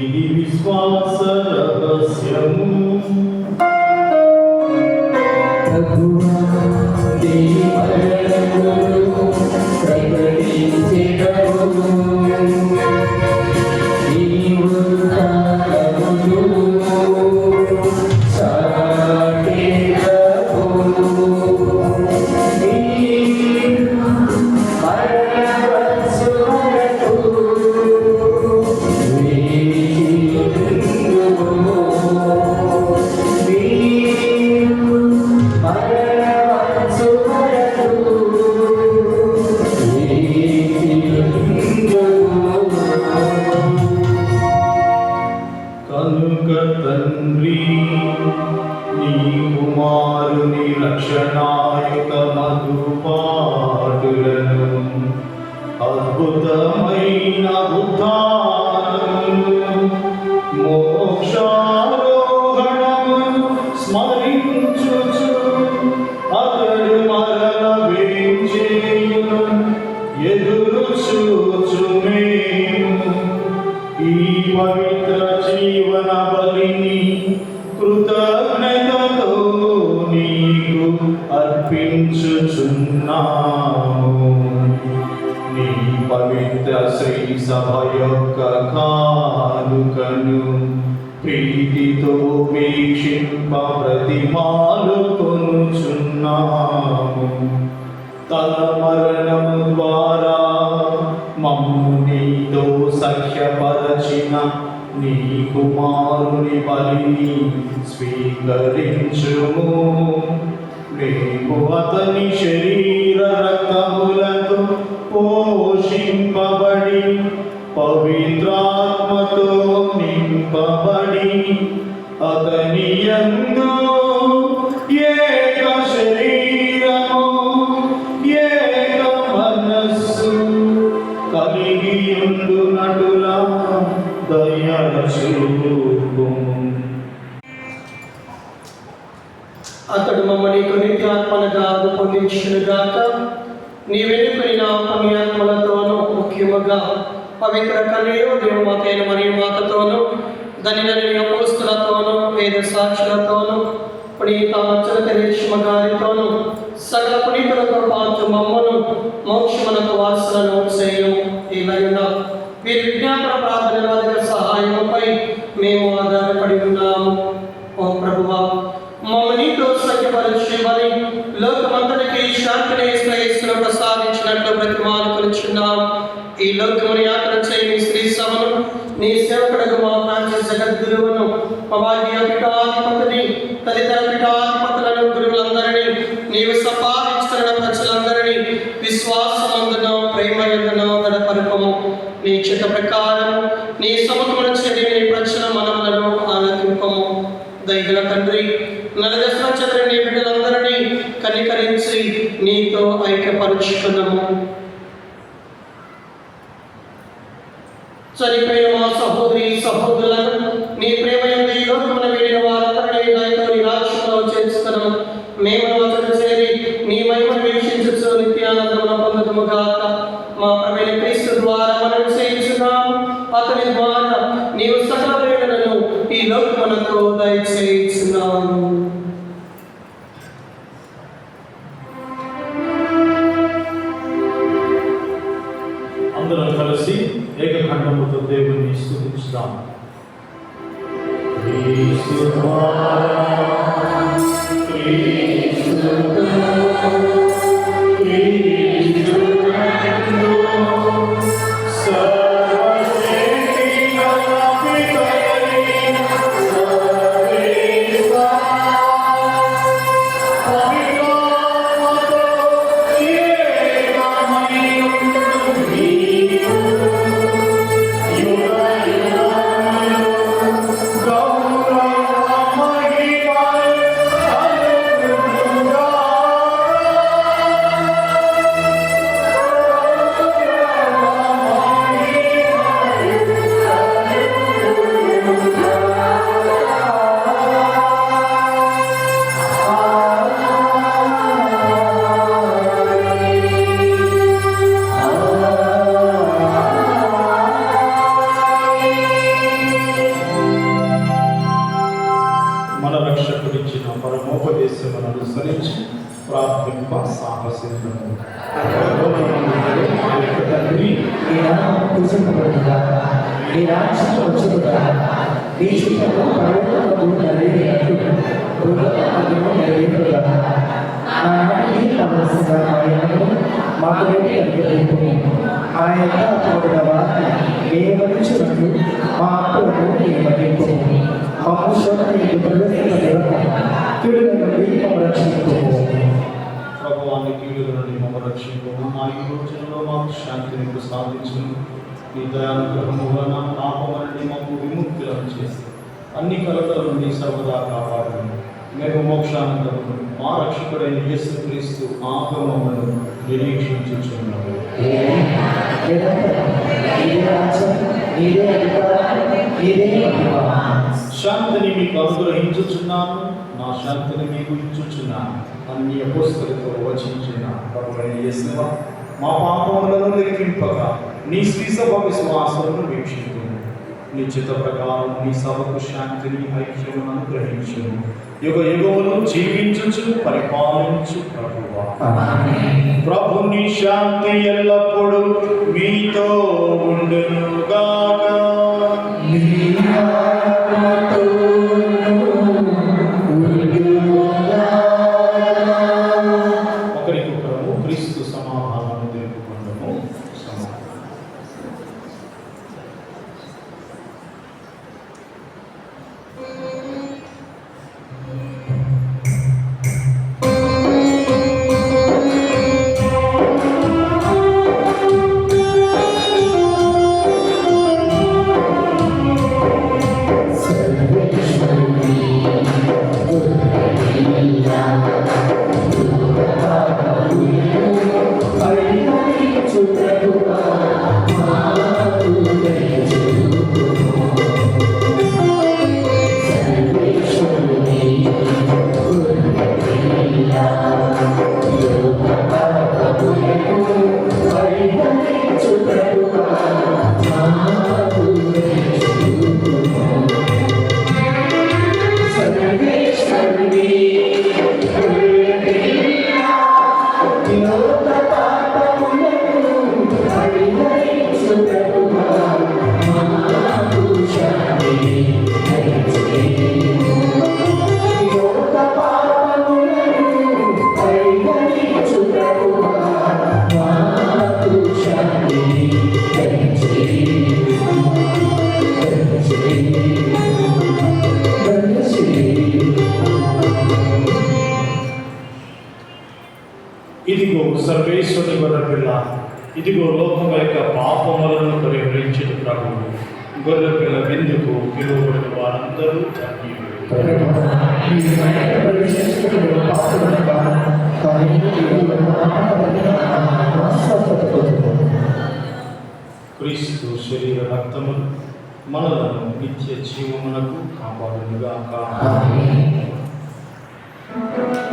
ఇది విశ్వాస రహస్యము. ప్రభువా దేవి మరణమును ప్రకటించెదము. నీవు కాలమును సాటెదవు. నీవు మరణవత్సరము వేయుము. నీవు మరణవత్సరము వేయుము. కనుక తండ్రి నీ కుమారుని రక్షణాయుత మధుపాటులను అద్భుతమైన ఉద్ధానము మోక్షారోహణము స్మరించుచు అతడు మరల వేంచేయును ఎదురు చూచు మేము ఈ పవిత్ర జీవన బలిని కృతజ్ఞతతో నీకు అర్పించుచున్నాము. నీ పవిత్ర శ్రీ సభ యొక్క కానుకను ప్రీతితో వీక్షింప ప్రతిమాలు కొనుచున్నాము. తన మరణము ద్వారా మమ్ము నీతో సఖ్యపరచిన నీ కుమారుని బలిని స్వీకరించుము. మేము అతని శరీర రక్తములతో పోషింపబడి పవిత్రాత్మతో నింపబడి అతని యందు ఏక శరీరము ఏక మనస్సు కలిగి ఉండునటులా దయచూపుము. అతడు మమ్మల్ని నిత్యాత్మలుగా పొందించునుగాక. నీ వెనుకొని నా పుణ్యాత్మలతోనూ ముఖ్యముగా పవిత్ర కన్యయు దేవమాతైన మరియు మాతతోనూ ధనిలని అపోస్తులతోనూ వేద సాక్షులతోనూ పునీత చరిత్మ గారితోనూ సకల పునీతులతో పాటు మమ్మను మోక్షమునకు వారసులను చేయము. ఇలాయున్న వీరి విజ్ఞాపన ప్రార్థన వారి సహాయముపై మేము ఆధారపడి ఉన్నాము. ఓ ప్రభువా, మమ్మల్నితో సత్యపరచమని లోకమంతటికి శాంతిని శ్రేయస్సును ప్రసాదించినట్లు బ్రతిమాలు కొలుచున్నాం. ఈ లోకమును యాత్ర చేయని శ్రీ సభను నీ సేవకుడకు మా ప్రాంత జగద్గురువును పవాద్య పీఠాధిపతిని తదితర పీఠాధిపతులను గురువులందరినీ నీవు సంపాదించుకున్న ప్రజలందరినీ విశ్వాసమందున ప్రేమ యందున గణపరపము. నీ చిత్త ప్రకారం నీ సముఖమున చెడి నీ ప్రజల మనములను ఆనందింపము. దయగల తండ్రి, నలదశ చంద్ర నీ బిడ్డలందరినీ కనికరించి నీతో ఐక్యపరుచుకున్నాము. చనిపోయిన మా సహోదరి సహోదరులను నీ ప్రేమ యందు ఈ లోకమున వీడిన వారందరినీ నాయకులు నీ రాజ్యంలో చేర్చుకున్నాము. మేము వచన చేరి నీ మహిమను వీక్షించు నిత్యానందమున పొందుదుము గాక. మా ప్రభువైన క్రీస్తు ద్వారా మనం చేయించున్నాము. అతని ద్వారా నీవు సకల ప్రేమలను ఈ లోకమునకు దయచేయుచున్నాము. అందరం కలిసి ఏకఖండముతో దేవుని స్తుతించుదాం. మన రక్షకుడిచ్చిన పరమోపదేశమును అనుసరించి ప్రార్థింప సాహసించము. తండ్రి నీ నామము పూజింపబడుగాక. నీ రాజ్యం వచ్చుగాక. నీ చిత్తము పరలోకమందు నెరవేరినట్లు భూలోకమందును నెరవేరుగాక. నానాటికి కావలసిన ఆయనను మాకు నేటి అనుగ్రహింపుము. మా యొక్క అప్పుడైన వారిని నియమించుటకు మా అప్పులను నియమింపుము. మమ్ము శోధనకు ప్రవేశింపనివ్వక కీడుల నుండి మమ్ము రక్షింపుము. ప్రభువాన్ని కీడుల నుండి మమ్మల్ని రక్షింపుము. మా ఈ రోజులలో మాకు శాంతిని ప్రసాదించును. నీ దయానుగ్రహము వలన పాపము నుండి మాకు విముక్తులను చేసి అన్ని కలతల నుండి సర్వదా కాపాడము. మేము మోక్షానందము మా రక్షకుడైన యేసుక్రీస్తు ఆగమమును నిరీక్షించుచున్నాము. శాంతిని మీకు అనుగ్రహించుచున్నాను, నా శాంతిని మీకు ఇచ్చుచున్నాను అన్ని అపోస్తలతో వచించిన ప్రభువైన యేసువ మా పాపములను లెక్కింపక నీ శ్రీసభ విశ్వాసమును వీక్షించు. నీ చిత్త ప్రకారం నీ సభకు శాంతిని ఐక్యమును అనుగ్రహించు. యుగ యుగమును జీవించుచు పరిపాలించు ప్రభువా. ప్రభుని శాంతి ఎల్లప్పుడూ మీతో ఉండునుగాక. ఒకరికొకరము క్రీస్తు సమాధానము తెలుపుకుందాము. ఇదిగో సర్వేశ్వరుని గొర్రెపిల్ల, ఇదిగో లోకం యొక్క పాపములను పరిహరించిన ప్రభువు. గొర్రెపిల్ల విందుకు పిలువబడిన వారందరూ ధన్యులు. కానీ క్రీస్తు శరీర రక్తములు మనలను నిత్య జీవమునకు కాపాడునుగాక. ఆమేన్.